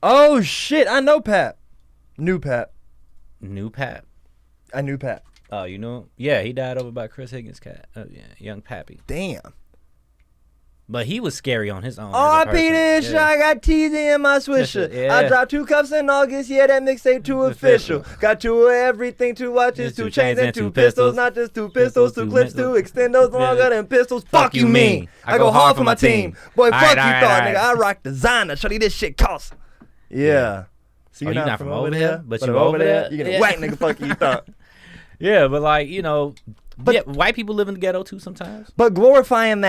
Oh shit. I know Pap. Knew Pap. new Pap. I knew Pap. Oh, you know? Yeah, he died over by Chris Higgins' cat. Yeah, Young Pappy. Damn. But he was scary on his own. R.I.P. as a this, person. Yeah. I got TZ in my swisher. Yeah. I dropped 2 cups in August, yeah, that mixtape too official. Got 2 of everything, 2 watches, 2 chains, and 2 pistols. Not just 2 pistols, 2 clips, 2 extendos longer than pistols. Fuck you mean. I go hard for my team. Boy, fuck you thought, nigga. I rock designer. Shorty, this shit costs. Yeah. So Oh, you're not from over there? But you over there? You get Yeah. a whack, nigga, fuck you thought. Yeah, but like, you know, But- yeah, white people live in the ghetto too sometimes. But glorifying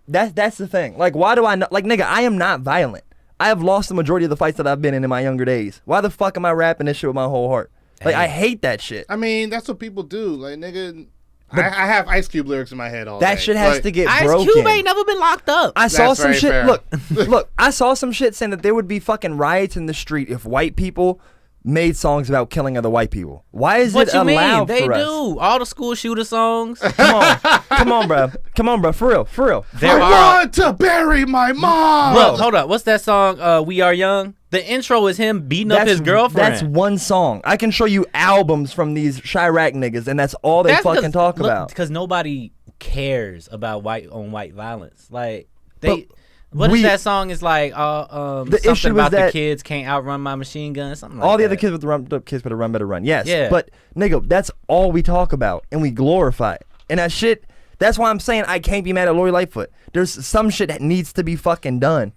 that's the thing. Like, why do I know? Like, nigga, I am not violent. I have lost the majority of the fights that I've been in my younger days. Why the fuck am I rapping this shit with my whole heart? Like, I hate that shit. I mean, that's what people do. Like, nigga, I have Ice Cube lyrics in my head all That day. shit has Like, to get Ice broken. Cube ain't never been locked up. I saw That's some very shit. fair. Look, I saw some shit saying that there would be fucking riots in the street if white people made songs about killing other white people. Why is What it you mean? allowed They for us? do. All the school shooter songs. Come on, bro. For real. There I are. want to bury my mom. Bro, hold up. What's that song? We Are Young. The intro is him beating up his girlfriend. That's one song. I can show you albums from these Chirac niggas, and that's all they fucking talk about. Because nobody cares about white on white violence. Like they. But What we- is that song? Is like The something issue is about the that- kids can't outrun my machine gun. Something like All the that. other kids with the run, kids better run. Yes. Yeah. But nigga, that's all we talk about, and we glorify it. And that shit. That's why I'm saying I can't be mad at Lori Lightfoot. There's some shit that needs to be fucking done.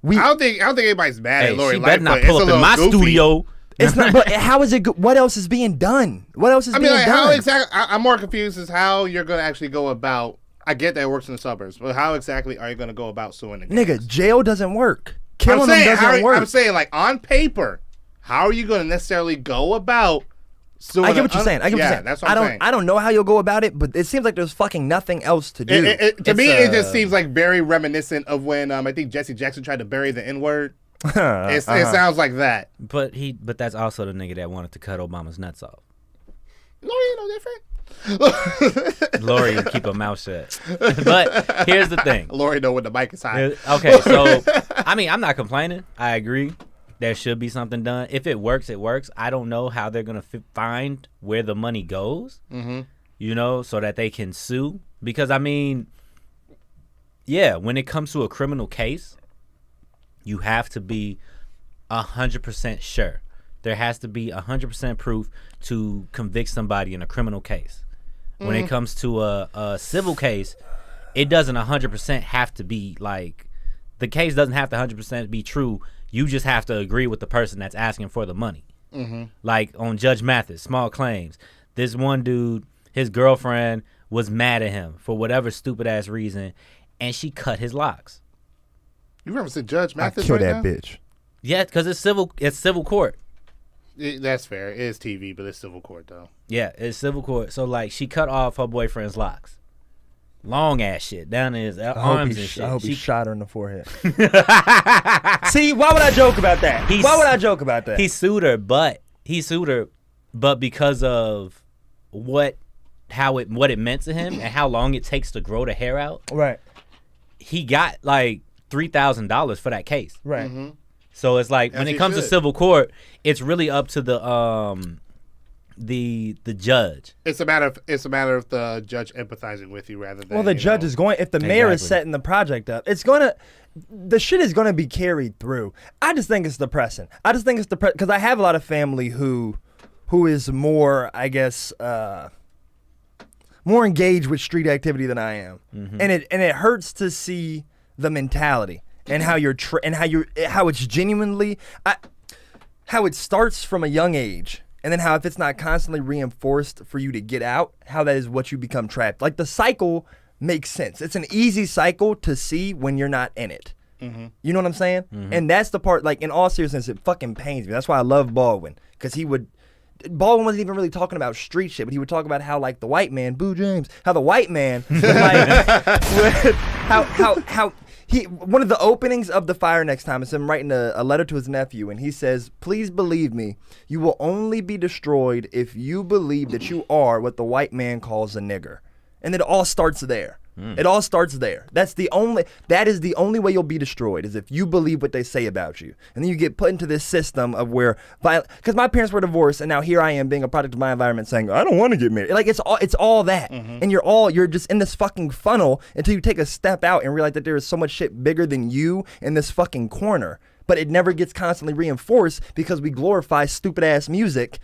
I don't think anybody's mad Hey, at Lori she better Lightfoot. not pull It's up a in my little goofy. studio. It's not. But how is it? What else is being done? What else is I mean, being like, done? how exactly? I'm more confused as how you're gonna actually go about I get that it works in the suburbs, but how exactly are you going to go about suing the gangs? Nigga, jail doesn't work. Killing them doesn't work. I'm saying, like, on paper, how are you going to necessarily go about suing? I get what you're saying. That's what I'm saying. I don't know how you'll go about it, but it seems like there's fucking nothing else to do. To me, it just seems like very reminiscent of when I think Jesse Jackson tried to bury the N-word. It sounds like that. But that's also the nigga that wanted to cut Obama's nuts off. Lori ain't no different. Lori would keep her mouth shut. But here's the thing. Lori know when the mic is high. Okay, so I mean, I'm not complaining. I agree. There should be something done. If it works, it works. I don't know how they're gonna find where the money goes. You know, so that they can sue. Because I mean, yeah, when it comes to a criminal case, you have to be 100% sure. There has to be 100% proof to convict somebody in a criminal case. When it comes to a civil case, it doesn't 100% have to be like, the case doesn't have to 100% be true. You just have to agree with the person that's asking for the money. Like on Judge Mathis, small claims. This one dude, his girlfriend was mad at him for whatever stupid ass reason, and she cut his locks. You remember the Judge Mathis? I kill right that now? bitch. Yeah, because it's civil court. That's fair. It is TV, but it's civil court though. Yeah, it's civil court. So like, she cut off her boyfriend's locks, long ass shit down in his arms and shit. I hope he shot her in the forehead. See, why would I joke about that? Why would I joke about that? He sued her, but because of what it meant to him and how long it takes to grow the hair out. Right. He got like $3,000 for that case. Right. So it's like, when it comes to civil court, it's really up to the judge. It's a matter of the judge empathizing with you rather than. Well, the judge is going. If the mayor is setting the project up, the shit is gonna be carried through. I just think it's depressing. Because I have a lot of family who is more, I guess, more engaged with street activity than I am, and it hurts to see the mentality. And how how it's genuinely, how it starts from a young age, and then how if it's not constantly reinforced for you to get out, how that is what you become trapped. Like the cycle makes sense. It's an easy cycle to see when you're not in it. You know what I'm saying? And that's the part. Like in all seriousness, it fucking pains me. That's why I love Baldwin, because Baldwin wasn't even really talking about street shit, but he would talk about how like the white man, Boo James, how the white man, like, how. One of the openings of The Fire Next Time is him writing a letter to his nephew, and he says, "Please believe me, you will only be destroyed if you believe that you are what the white man calls a nigger." And it all starts there. It all starts there. That is the only way you'll be destroyed, is if you believe what they say about you. And then you get put into this system of where, because my parents were divorced, and now here I am being a product of my environment saying, I don't want to get married. Like it's all that. And you're just in this fucking funnel until you take a step out and realize that there is so much shit bigger than you in this fucking corner. But it never gets constantly reinforced because we glorify stupid ass music.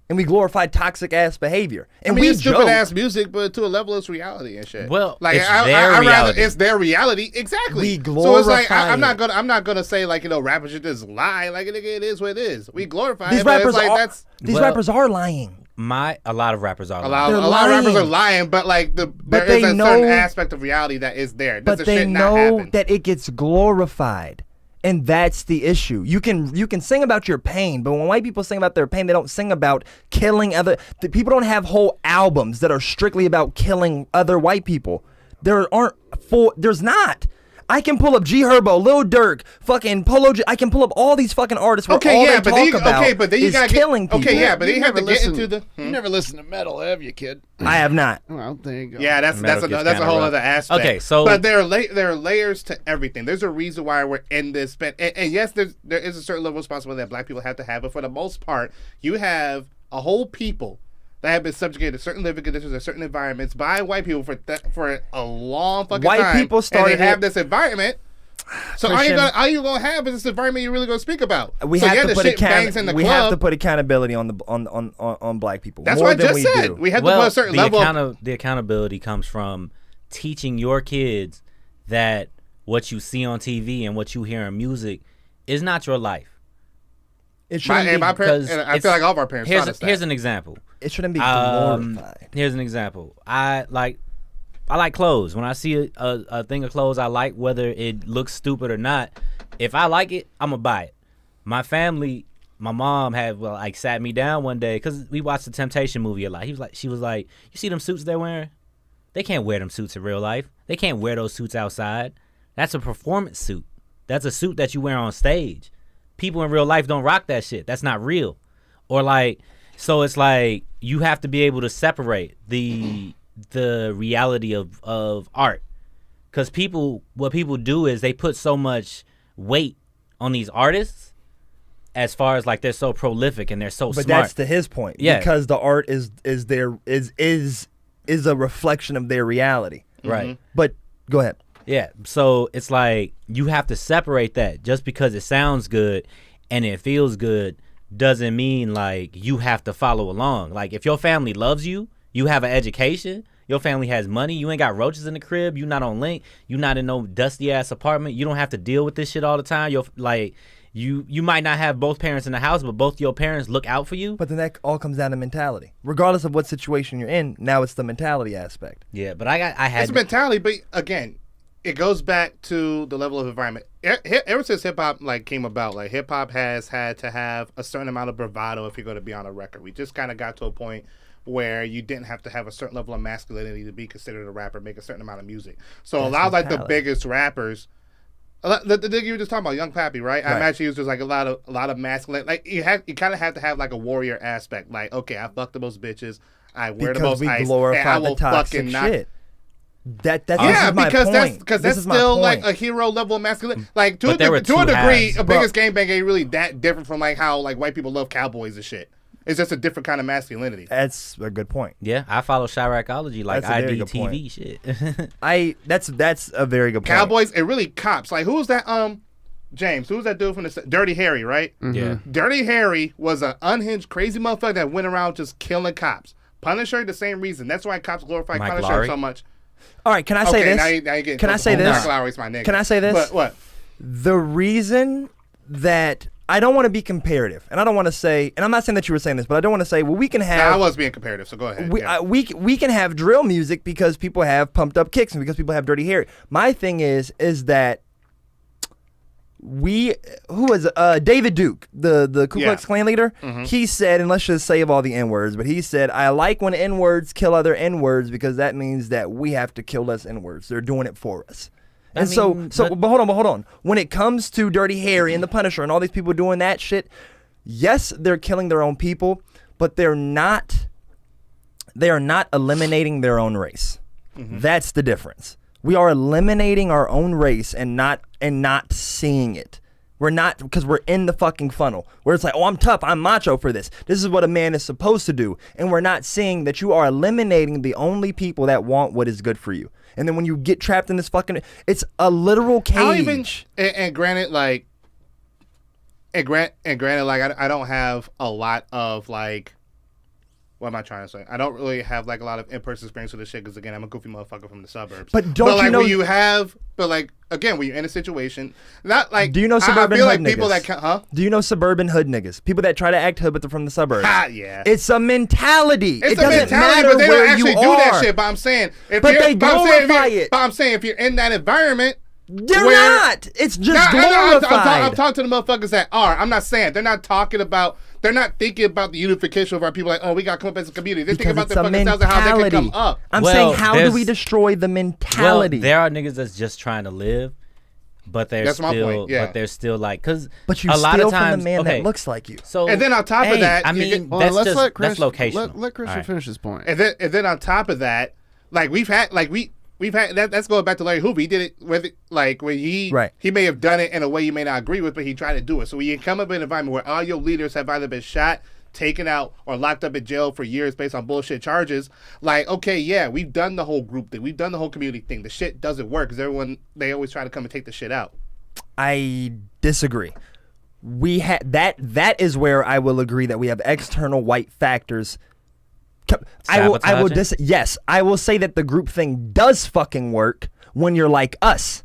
And we glorify toxic ass behavior. And I mean, it's stupid ass music, but to a level, it's reality and shit. Well, like it's their reality. It's their reality, exactly. We glorify. So it's like I'm not gonna say like rappers should just lie. Like it is what it is. We glorify these it. Rappers but it's like these rappers are lying. A lot of rappers are lying. A lot of rappers are lying, but like there is a certain aspect of reality that is there. But they know that it gets glorified. And that's the issue. You can sing about your pain, but when white people sing about their pain, they don't sing about killing other. The people don't have whole albums that are strictly about killing other white people. There's not. I can pull up G Herbo, Lil Durk, fucking Polo G. I can pull up all these fucking artists where all they talk about is killing people. Okay, yeah, but then you have to get into the. You never listen to metal, have you, kid? I have not. Well, there you go. Yeah, that's a whole other aspect. Okay, so but there are layers to everything. There's a reason why we're in this. And yes, there is a certain level of responsibility that black people have to have. But for the most part, you have a whole people that have been subjugated to certain living conditions or certain environments by white people for a long fucking time. White people started. And they have this environment. So all you gonna have is this environment you're really gonna speak about. We have to put accountability on black people. That's more what I than just said. Do. We have to put a certain level. The accountability comes from teaching your kids that what you see on TV and what you hear in music is not your life. It shouldn't be. My parents, and I feel like all of our parents taught us that. Here's an example. It shouldn't be glorified. Here's an example. I like clothes. When I see a thing of clothes I like, whether it looks stupid or not, if I like it, I'm gonna buy it. My family, my mom had sat me down one day because we watched the Temptation movie a lot. She was like, you see them suits they're wearing? They can't wear them suits in real life. They can't wear those suits outside. That's a performance suit. That's a suit that you wear on stage. People in real life don't rock that shit. That's not real. Or so it's like you have to be able to separate the reality of art. Because what people do is they put so much weight on these artists as far as they're so prolific and they're so smart. But that's to his point. Yeah. Because the art is a reflection of their reality. Right. But go ahead. Yeah, so it's you have to separate that. Just because it sounds good and it feels good doesn't mean you have to follow along. If your family loves you, you have an education, your family has money, you ain't got roaches in the crib, you not on link, you not in no dusty ass apartment, you don't have to deal with this shit all the time. You might not have both parents in the house, but both your parents look out for you. But then that all comes down to mentality. Regardless of what situation you're in, now it's the mentality aspect. Yeah, but I had it's mentality, but again, it goes back to the level of environment. Ever since hip hop came about, hip hop has had to have a certain amount of bravado if you're going to be on a record. We just kind of got to a point where you didn't have to have a certain level of masculinity to be considered a rapper, make a certain amount of music. So That's a lot of the mentality. biggest rappers, the nigga you were just talking about, Young Pappy, right? Right. I'm actually used as a lot of masculine. You kind of have to have a warrior aspect. Okay, I fuck the most bitches, I wear the Because most we ice, and I glorify the will toxic fucking knock. shit. That's Yeah, my because point. that's This is my still point. a hero level of masculinity. To But there were a two degree, halves. a biggest gangbang ain't really that different from how white people love cowboys and shit. It's just a different kind of masculinity. That's a good point. Yeah, I follow Chiracology That's a very good IDTV shit. That's a very good point. Cowboys and really cops. Who's that? James, who's that dude from the Dirty Harry, right? Yeah. Dirty Harry was an unhinged, crazy motherfucker that went around just killing cops. Punisher, the same reason. That's why cops glorify Mike Punisher Lowry? so much. All right, can I say this? Now you getting Can I say Mike this? Lowry's my nigga. Can I say this? But what? The reason that I don't want to be comparative, and I don't want to say, and I'm not saying that you were saying this, but I don't want to say, well, we can have. I was being comparative, so go ahead. Yeah. We can have drill music because people have pumped up kicks and because people have Dirty Harry. My thing is that David Duke, the Ku Klux Klan leader, he said, and let's just save all the N-words, but he said, I like when N-words kill other N-words because that means that we have to kill less N-words. They're doing it for us. And but hold on. When it comes to Dirty Harry and the Punisher and all these people doing that shit, yes, they're killing their own people, but they are not eliminating their own race. That's the difference. We are eliminating our own race and not seeing it. We're not, because we're in the fucking funnel where it's like, oh, I'm tough, I'm macho for this. This is what a man is supposed to do. And we're not seeing that you are eliminating the only people that want what is good for you. And then when you get trapped in this fucking, it's a literal cage. And granted, I don't have a lot of what am I trying to say? I don't really have a lot of in-person experience with this shit because again, I'm a goofy motherfucker from the suburbs. But don't you know? When you have, again, when you're in a situation, not do you know suburban I feel hood niggas? People that can, Do you know suburban hood niggas? People that try to act hood but they're from the suburbs. Yeah. It's a mentality. It's it doesn't a mentality, matter but they where don't actually you do are. that shit. But I'm saying, they glorify it. But I'm saying, if you're in that environment, They're not. It's just glorified. I'm talking to the motherfuckers that are. I'm not saying they're not talking about. They're not thinking about the unification of our people. We got to come up as a community. They're thinking about their fucking selves and how they can come up. I'm saying, how do we destroy the mentality? Well, there are niggas that's just trying to live, but they're That's still, my point, yeah. but they're still because but you a lot steal of times, from the man okay, that looks like you. So and then on top of that, I mean, Well, that's let's just let Chris, that's locational. Let Christian All right. finish his point. and then on top of that, we've had that. That's going back to Larry Hoover. He did it with when he may have done it in a way you may not agree with, but he tried to do it. So when you come up in an environment where all your leaders have either been shot, taken out, or locked up in jail for years based on bullshit charges, okay, yeah, we've done the whole group thing, we've done the whole community thing. The shit doesn't work because they always try to come and take the shit out. I disagree. We that is where I will agree that we have external white factors. I will yes, I will say that the group thing does fucking work when you're like us.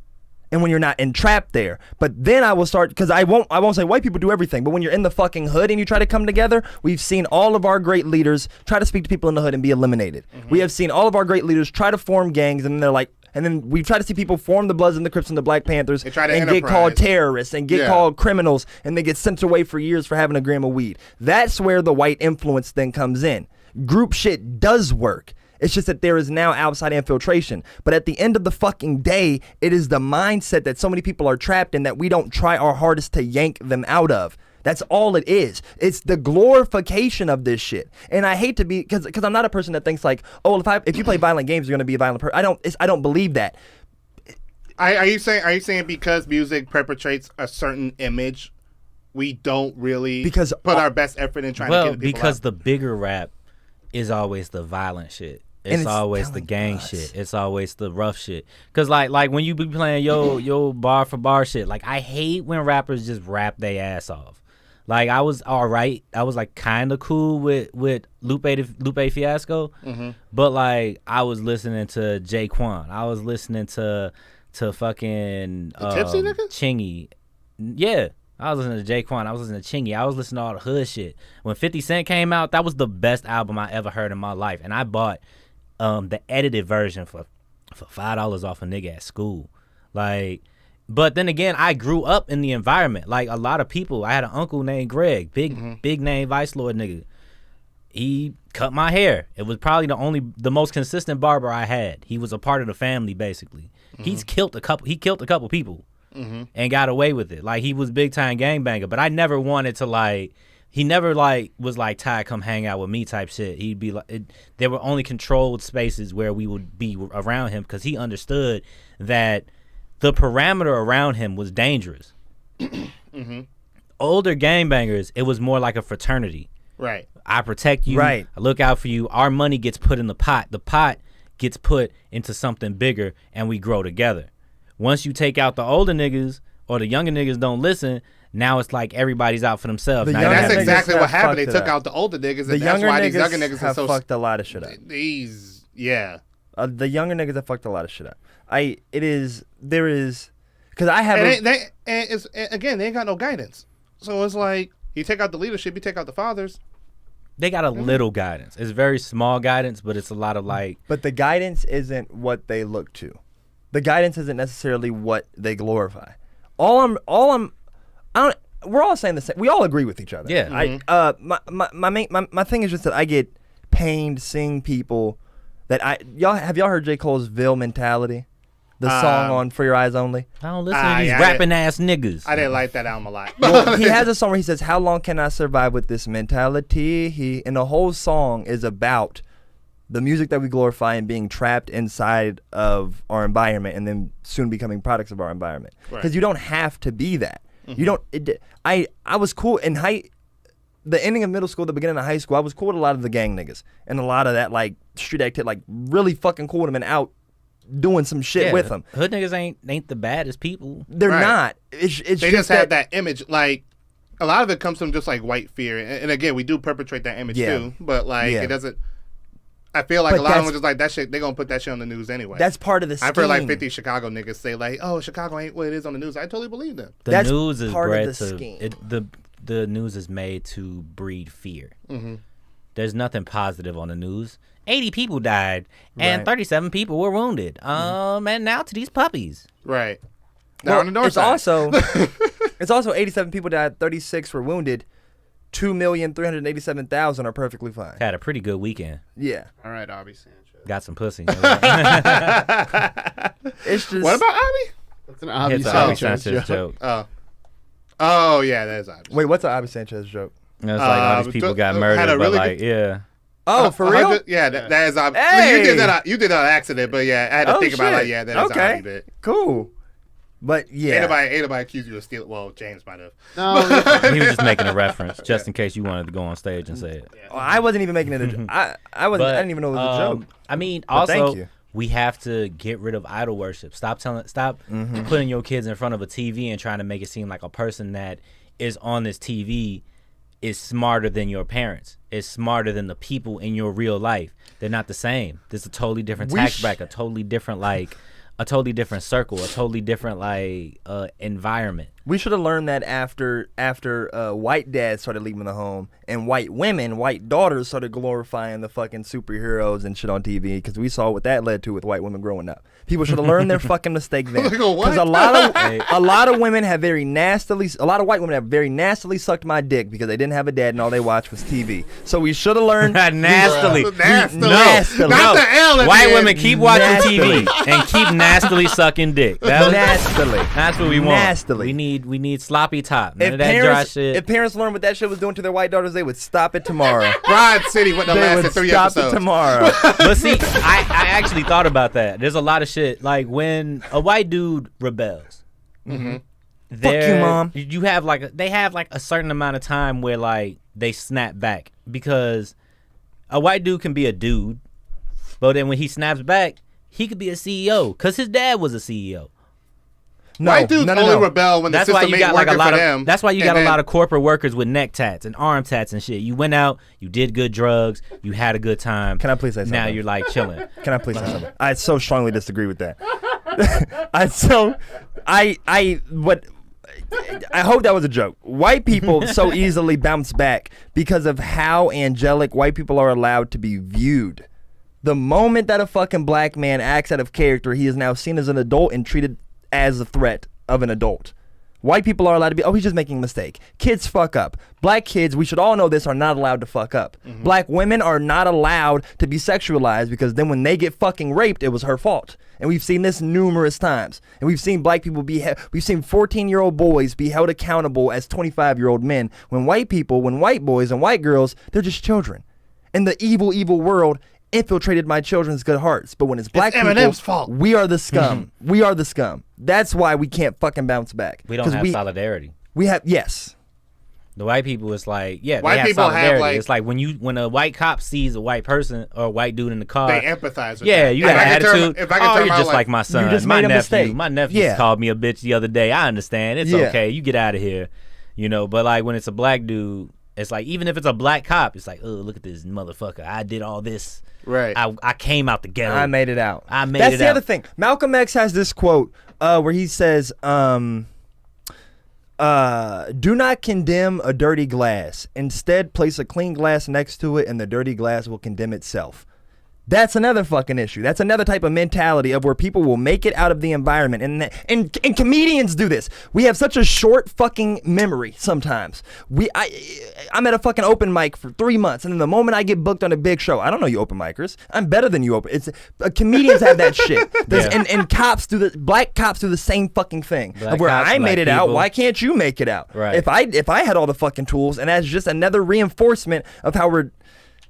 and when you're not entrapped there. But then I will start, because I won't say white people do everything, but when you're in the fucking hood and you try to come together, we've seen all of our great leaders try to speak to people in the hood and be eliminated. We have seen all of our great leaders try to form gangs, and then they're like, and then we try to see people form the Bloods and the Crips and the Black Panthers and get called terrorists and get called criminals, and they get sent away for years for having a gram of weed. That's where the white influence then comes in. Group shit does work. It's just that there is now outside infiltration. But at the end of the fucking day, it is the mindset that so many people are trapped in that we don't try our hardest to yank them out of. That's all it is. It's the glorification of this shit. And I hate to be, because I'm not a person that thinks like, oh, if you play violent games, you're going to be a violent person. I don't believe that. Are you saying because music perpetrates a certain image, we don't really put our best effort in trying to get people because out? The bigger rap is always the violent shit. It's always the gang shit. It's always the rough shit. Cause like when you be playing yo bar for bar shit, like I hate when rappers just rap their ass off. Like I was all right. I was like kind of cool with Lupe Fiasco, but like I was listening to Jaquan. I was listening to fucking Tipsy nigga? Chingy. Yeah. I was listening to Jaquan. I was listening to Chingy. I was listening to all the hood shit. When 50 Cent came out, that was the best album I ever heard in my life. And I bought the edited version for $5 off a nigga at school. Like, but then again, I grew up in the environment. Like a lot of people, I had an uncle named Greg, big name Vice Lord nigga. He cut my hair. It was probably the most consistent barber I had. He was a part of the family basically. He killed a couple people. And got away with it. Like he was big time gangbanger, but I never wanted to like. He never like was like Ty, come hang out with me type shit. He'd be like, there were only controlled spaces where we would be around him because he understood that the parameter around him was dangerous. Older gangbangers, it was more like a fraternity. Right. I protect you. Right. I look out for you. Our money gets put in the pot. The pot gets put into something bigger, and we grow together. Once you take out the older niggas or the younger niggas don't listen, now it's like every's out for themselves. That's exactly what happened. They took out the older niggas, and that's why these younger niggas have fucked a lot of shit up. The younger niggas have fucked a lot of shit up. Because I have. They ain't got no guidance. So it's like you take out the leadership, you take out the fathers. They got a little guidance. It's very small guidance, but it's a lot of like. But the guidance isn't what they look to. The guidance isn't necessarily what they glorify. We're all saying the same. We all agree with each other. Yeah. My thing is just that I get pained seeing people that have y'all heard J. Cole's Ville Mentality? The song on For Your Eyes Only? I don't listen to these rapping ass niggas. I didn't like that album a lot. Well, he has a song where he says, "How long can I survive with this mentality?" And the whole song is about the music that we glorify and being trapped inside of our environment and then soon becoming products of our environment. Because you don't have to be that. You don't. I was cool in the ending of middle school, the beginning of high school. I was cool with a lot of the gang niggas and a lot of that like street activity, like really fucking cool with them and out doing some shit with them. Hood niggas ain't the baddest people. They're not. It's they just have that image. Like a lot of it comes from just like white fear, and again, we do perpetrate that image too. But like it doesn't. I feel like a lot of them just like that shit. They're gonna put that shit on the news anyway. That's part of the scheme. I've heard like 50 Chicago niggas say like, "Oh, Chicago ain't what it is on the news." I totally believe them. That's news is part bred of the to scheme. the news is made to breed fear. There's nothing positive on the news. 80 people died and 37 people were wounded. And now to these puppies. Right. Well, on the north it's side. it's also 87 people died, 36 were wounded. 2,387,000 are perfectly fine. Had a pretty good weekend. Yeah. All right, Abby Sanchez. Got some pussy. It's just. What about Abby? That's an Abby It's an Abby Sanchez Sanchez joke. joke. Oh yeah, that is Abby. Wait, what's an Abby Sanchez joke? It's like all these people got murdered, had a but really like, yeah. Oh, for real? Yeah, that is Abby. Hey! You did that on accident, but yeah, I had to think about it. Like, yeah, that is okay. Abby bit. Cool. But yeah. Ain't nobody accused you of stealing. Well, James might have. No, He was just making a reference, just in case you wanted to go on stage and say it. Oh, I wasn't even making it a joke. I didn't even know it was a joke. I mean, But also, thank you. we have to get rid of idol worship. Stop putting your kids in front of a TV and trying to make it seem like a person that is on this TV is smarter than your parents. Is smarter than the people in your real life. They're not the same. There's a totally different tax bracket, a totally different like a totally different circle, a totally different like environment. We should have learned that after white dads started leaving the home and white women, white daughters started glorifying the fucking superheroes and shit on TV, because we saw what that led to with white women growing up. People should have learned their fucking mistake then. Because a lot of women have very nastily, a lot of white women have very nastily sucked my dick because they didn't have a dad and all they watched was TV. So we should have learned nastily. Nastily. Not the L. White women keep watching TV and keep nastily sucking dick. Nastily. That's what we want. Nastily. We need sloppy top. None of that dry shit. If parents learned what that shit was doing to their white daughters, they would stop it tomorrow. Broad City went the They last would 3 stop episodes. it tomorrow. But see, I actually thought about that. There's a lot of shit. Like when a white dude rebels. Mm-hmm. Fuck you, Mom. You have they have like a certain amount of time where like they snap back, because a white dude can be a dude, but then when he snaps back, he could be a CEO because his dad was a CEO. No, White dudes only rebel when the That's why system you ain't got like a working lot for of. them. That's why you got And a lot of corporate workers with neck tats and arm tats and shit. You went out, you did good drugs, you had a good time. Can I please say something? Now you're like chilling. Can I please say something? I so strongly disagree with that. I hope that was a joke. White people so easily bounce back because of how angelic white people are allowed to be viewed. The moment that a fucking black man acts out of character, he is now seen as an adult and treated as a threat of an adult. White people are allowed to be, oh, he's just making a mistake. Kids fuck up. Black kids, we should all know this, are not allowed to fuck up. Mm-hmm. Black women are not allowed to be sexualized, because then when they get fucking raped, it was her fault. And we've seen this numerous times. And we've seen black people we've seen 14-year-old boys be held accountable as 25-year-old men. When white boys and white girls, they're just children. And the evil, evil world infiltrated my children's good hearts. But when it's black people, Eminem's fault. we are the scum. We are the scum. That's why we can't fucking bounce back. We don't have solidarity. We have, yes. The white people, it's like, yeah, White they have people have, solidarity. like- It's like when a white cop sees a white person or a white dude in the car, They empathize with yeah, that. you If got I an can turn- attitude. if I can Oh, turn you're my just life- like my son. just my made a nephew. mistake. My nephew Yeah. called me a bitch the other day. I understand. It's Yeah. okay. You get out of here. You know, but like when it's a black dude, it's like, even if it's a black cop, it's like, oh, look at this motherfucker. I did all this. Right. I came out the ghetto. I made it out. That's the other thing. Malcolm X has this quote where he says, do not condemn a dirty glass. Instead, place a clean glass next to it, and the dirty glass will condemn itself. That's another fucking issue. That's another type of mentality of where people will make it out of the environment. And comedians do this. We have such a short fucking memory sometimes. I'm at a fucking open mic for 3 months, and then the moment I get booked on a big show, I don't know you open micers. I'm better than you open. Comedians have that shit. Yeah. And black cops do the same fucking thing. Black Of where cops, I made black it out, people. why can't you make it out? Right. If I had all the fucking tools, and that's just another reinforcement of how we're.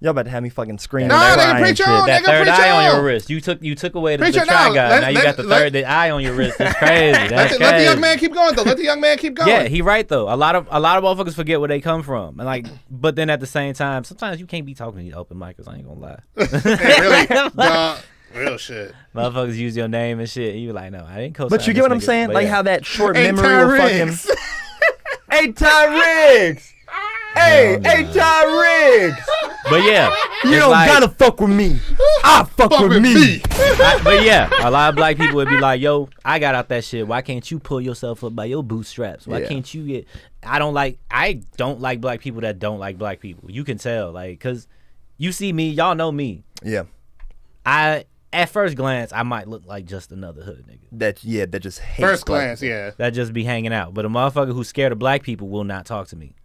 Y'all about to have me fucking scream. No, nigga, preach on. That Nigga, third preach eye on on. your wrist. You took away the Preach it try now. guy. Now you got the third let- eye on your wrist. That's crazy. That's crazy. Let the young man keep going, though. Let the young man keep going. Yeah, he right though. A lot of motherfuckers forget where they come from, and like, but then at the same time, sometimes you can't be talking to these open micers. I ain't gonna lie. Hey, really? Nah, real shit. Motherfuckers use your name and shit, and you like, no, I didn't co-sign. But you get what I'm saying? Like how that short Hey, memory will Tyriggs. fucking. Hey, Tyriggs! Hey, No, hey, no. Tyriggs! But yeah, You it's don't like- gotta fuck with me. I fuck with me. but yeah, a lot of black people would be like, yo, I got out that shit. Why can't you pull yourself up by your bootstraps? Why Yeah. can't you get? I don't like black people that don't like black people. You can tell, like, cause you see me, y'all know me. Yeah. At first glance, I might look like just another hood nigga That just hates First black glance, yeah. that just be hanging out. But a motherfucker who's scared of black people will not talk to me.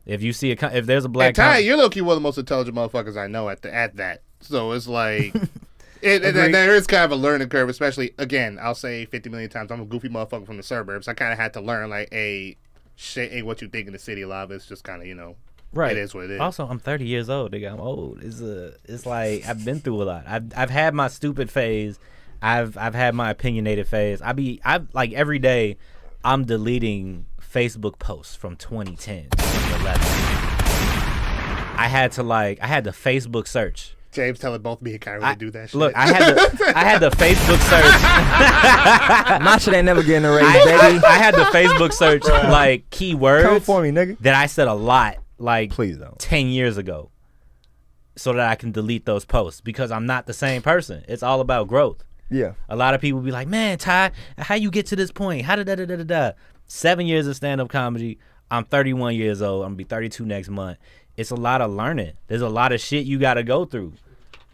If you see if there's a Hey, black Ty, you're low-key one of the most intelligent motherfuckers I know at that. So it's like, there is kind of a learning curve, especially, again, I'll say 50 million times, I'm a goofy motherfucker from the suburbs. I kind of had to learn, like, what you think in the city, a lot of it's just kind of, you know, right. it is what it is. Also, I'm 30 years old, nigga. I'm old. It's like I've been through a lot. I've had my stupid phase. I've had my opinionated phase. I've like every day, I'm deleting Facebook posts from 2010, 2011. I had to Facebook search. James telling both me and Kyrie to do that shit. Look, I had the Facebook search. My shit ain't never getting erased, baby. I had the Facebook search like keywords Come for me, nigga. that I said a lot like Please don't. 10 years ago, so that I can delete those posts because I'm not the same person. It's all about growth. Yeah. A lot of people be like, man, Ty, how you get to this point? How did da. 7 years of stand-up comedy. I'm 31 years old. I'm going to be 32 next month. It's a lot of learning. There's a lot of shit you got to go through.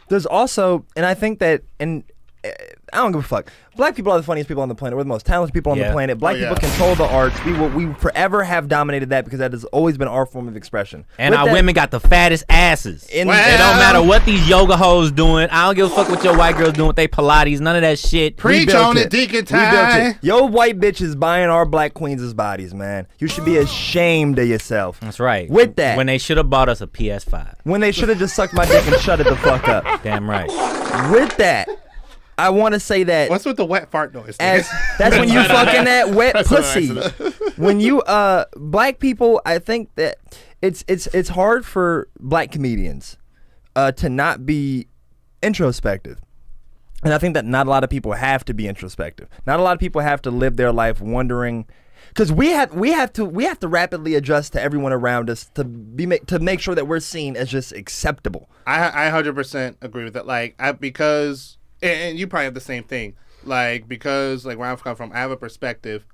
There's also, and I think that, and I don't give a fuck. Black people are the funniest people on the planet. We're the most talented people on the planet. Black people control the arts. We forever have dominated that because that has always been our form of expression. And our women got the fattest asses. It don't matter what these yoga hoes doing. I don't give a fuck what your white girls doing with they Pilates. None of that shit. Preach on it, Deacon Ty. Yo, white bitches buying our black queens' bodies, man. You should be ashamed of yourself. That's right. With that. When they should have bought us a PS5. When they should have just sucked my dick and shut it the fuck up. Damn right. With that, I want to say that. What's with the wet fart noise? That's when you fucking that wet pussy. When you black people, I think that it's hard for black comedians to not be introspective. And I think that not a lot of people have to be introspective. Not a lot of people have to live their life wondering, because we have to rapidly adjust to everyone around us to make sure that we're seen as just acceptable. I 100% agree with that. Because. And you probably have the same thing. Because where I've come from, I have a perspective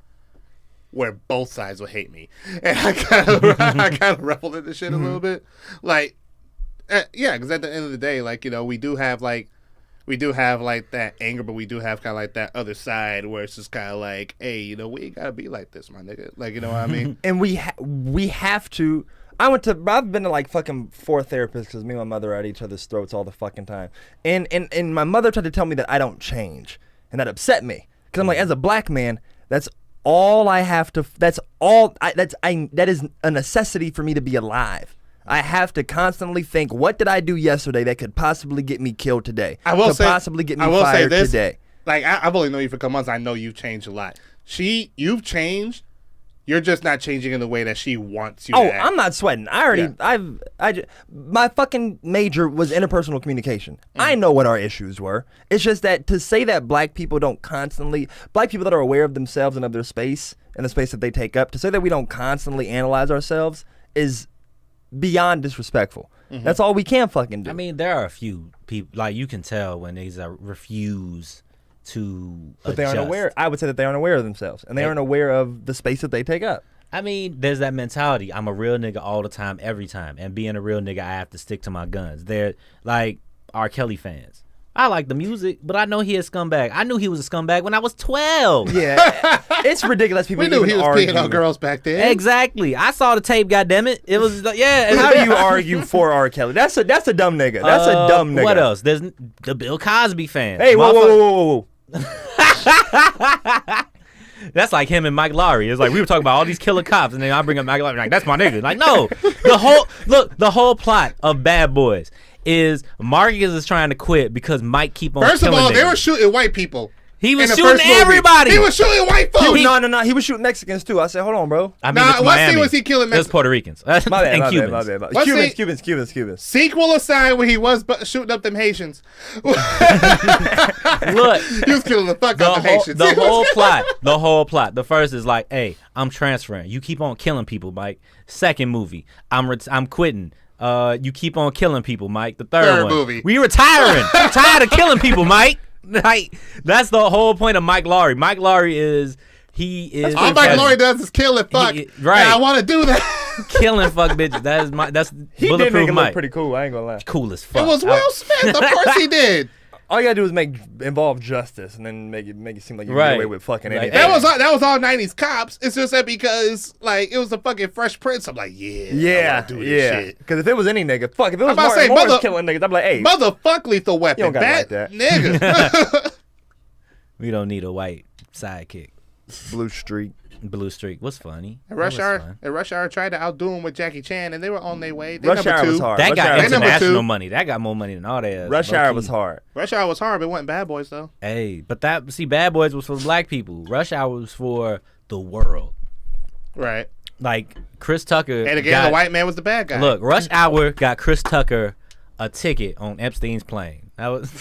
where both sides will hate me. And I kind of reveled in this shit a little bit. Because at the end of the day, we do have that anger, but we do have kind of that other side where it's just kind of hey, we ain't got to be like this, my nigga. You know what I mean? And we have to. I've been to fucking 4 therapists because me and my mother are at each other's throats all the fucking time. And my mother tried to tell me that I don't change. And that upset me. Because I'm as a black man, that's all I have to, that is a necessity for me to be alive. I have to constantly think, what did I do yesterday that could possibly get me killed today? Possibly get me fired today. I've only known you for a couple months. I know you've changed a lot. You've changed. You're just not changing in the way that she wants you to act. I'm not sweating. My fucking major was interpersonal communication. I know what our issues were. It's just that to say that black people that are aware of themselves and of their space and the space that they take up, to say that we don't constantly analyze ourselves is beyond disrespectful. That's all we can fucking do. I mean, there are a few people, you can tell when they refuse to But adjust. they aren't aware. I would say that they aren't aware of themselves, and they aren't aware of the space that they take up. I mean, there's that mentality. I'm a real nigga all the time, every time. And being a real nigga, I have to stick to my guns. They're R. Kelly fans. I like the music, but I know he a scumbag. I knew he was a scumbag when I was 12. Yeah, it's ridiculous. People we knew he was argue. peeing on girls back then. Exactly. I saw the tape, goddammit. It was yeah. How do you argue for R. Kelly? That's a dumb nigga. That's a dumb nigga. What else? There's the Bill Cosby fans. Hey, whoa. That's like him and Mike Lowry. It's we were talking about all these killer cops, and then I bring up Mike Lowry. That's my nigga. No, the whole plot of Bad Boys is Marcus is trying to quit because Mike keep on. First of killing all, niggas. they were shooting white people. He was shooting everybody. He was shooting white folks. No. He was shooting Mexicans too. I said, hold on, bro. I mean, it's Miami. What was he killing It was Puerto Ricans and Cubans. My bad. Cubans. Sequel aside, when he was shooting up them Haitians. Look, he was killing the fuck out of Haitians. The whole plot. The first is hey, I'm transferring. You keep on killing people, Mike. Second movie, I'm quitting. You keep on killing people, Mike. The third one, movie, we retiring. I'm tired of killing people, Mike. That's the whole point of Mike Lowry. Mike Lowry is all Mike Lowry does is kill and fuck. Right. And I want to do that. Killing fuck bitches. That's he bulletproof did make it Mike. look pretty cool. I ain't gonna lie. Cool as fuck. It was Will Smith. Of course he did. All you gotta do is involve justice, and then make it seem like you Right. get away with fucking anything. That was all 90s cops. It's just that because it was a fucking Fresh Prince. I'm I wanna do this shit. Because if it was any nigga, if it was about to say, Martin killing niggas, I'd be like, hey, motherfuck Lethal Weapon. You don't gotta like that. Nigga. We don't need a white sidekick. Blue Streak. What's funny? And Rush Hour tried to outdo him with Jackie Chan, and they were on their way. Rush Hour was hard. That Rush got Hour international money. That got more money than all that. Rush Hour was hard. Rush Hour was hard, but it wasn't Bad Boys though. Hey, but Bad Boys was for black people. Rush Hour was for the world. Right. Chris Tucker. And again, the white man was the bad guy. Look, Rush Hour got Chris Tucker a ticket on Epstein's plane. That was.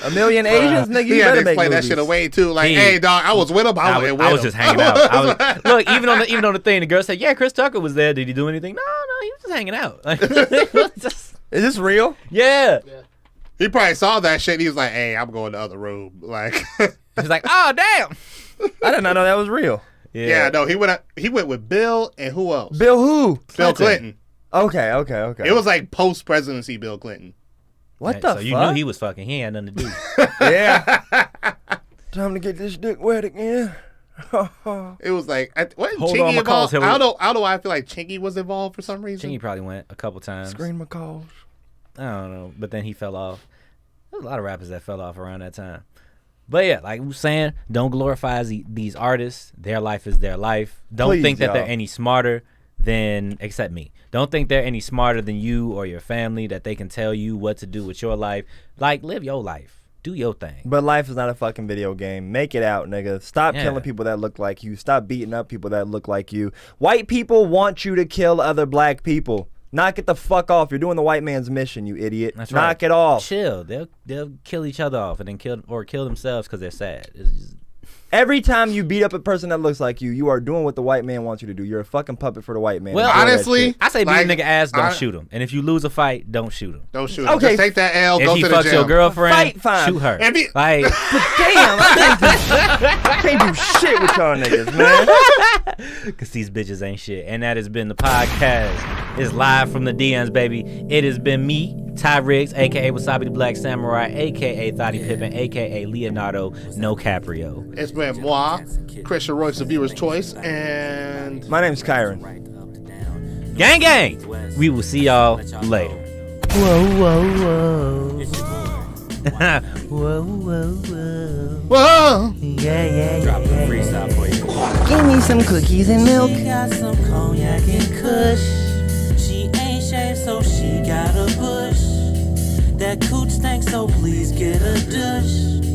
A million Asians, nigga. He had to explain that shit away too. Hey, dog, I was with him. I was just hanging out. Look, even on the thing, the girl said, "Yeah, Chris Tucker was there. Did he do anything?" No, he was just hanging out. Is this real? Yeah. He probably saw that shit. And he was like, "Hey, I'm going to the other room." Like, He's like, oh damn. I did not know that was real. yeah, no, he went with Bill and who else? Bill who? Bill Clinton. Okay. It was like post presidency Bill Clinton. What the so fuck? you knew he was fucking. He had nothing to do. Yeah. Time to get this dick wet again. It was like, wasn't Hold Chingy on, McCall's involved? here. I don't know why I feel like Chingy was involved for some reason. Chingy probably went a couple times. Screen McCalls. I don't know, but then he fell off. There's a lot of rappers that fell off around that time. But yeah, like we were saying, don't glorify these artists. Their life is their life. Don't Please, think that y'all. they're any smarter than, except me. Don't think they're any smarter than you or your family, that they can tell you what to do with your life. Like, live your life. Do your thing. But life is not a fucking video game. Make it out, nigga. Stop Yeah. killing people that look like you. Stop beating up people that look like you. White people want you to kill other black people. Knock it the fuck off. You're doing the white man's mission, you idiot. That's right. Knock it off. Chill. They'll kill each other off and then kill themselves because they're sad. It's just, Every time you beat up a person that looks like you, you are doing what the white man wants you to do. You're a fucking puppet for the white man. Well, Enjoy that honestly, shit. I say beat Like, a nigga ass, don't I- shoot him. And if you lose a fight, don't shoot him. Don't shoot him. Okay. Just take that L, If go he to the fucks gym. your girlfriend, Fight fine. shoot her. If he- Like, Damn, I can't do shit with y'all niggas, man. because these bitches ain't shit. And that has been the podcast. It's live from the DMs, baby. It has been me, Ty Riggs, a.k.a. Wasabi the Black Samurai, a.k.a. Thotty Pippen, a.k.a. Leonardo No Caprio. It's been moi, Christian Royce, the viewer's choice, and My name's Kyron. Gang, gang. We will see y'all later. Whoa, whoa, whoa. Whoa, whoa, whoa. whoa. Yeah. Drop the freestyle for you. Give me some cookies and milk. Got some cognac and kush. She ain't shaved, so she got a bush. That cooch stinks, so please get a douche.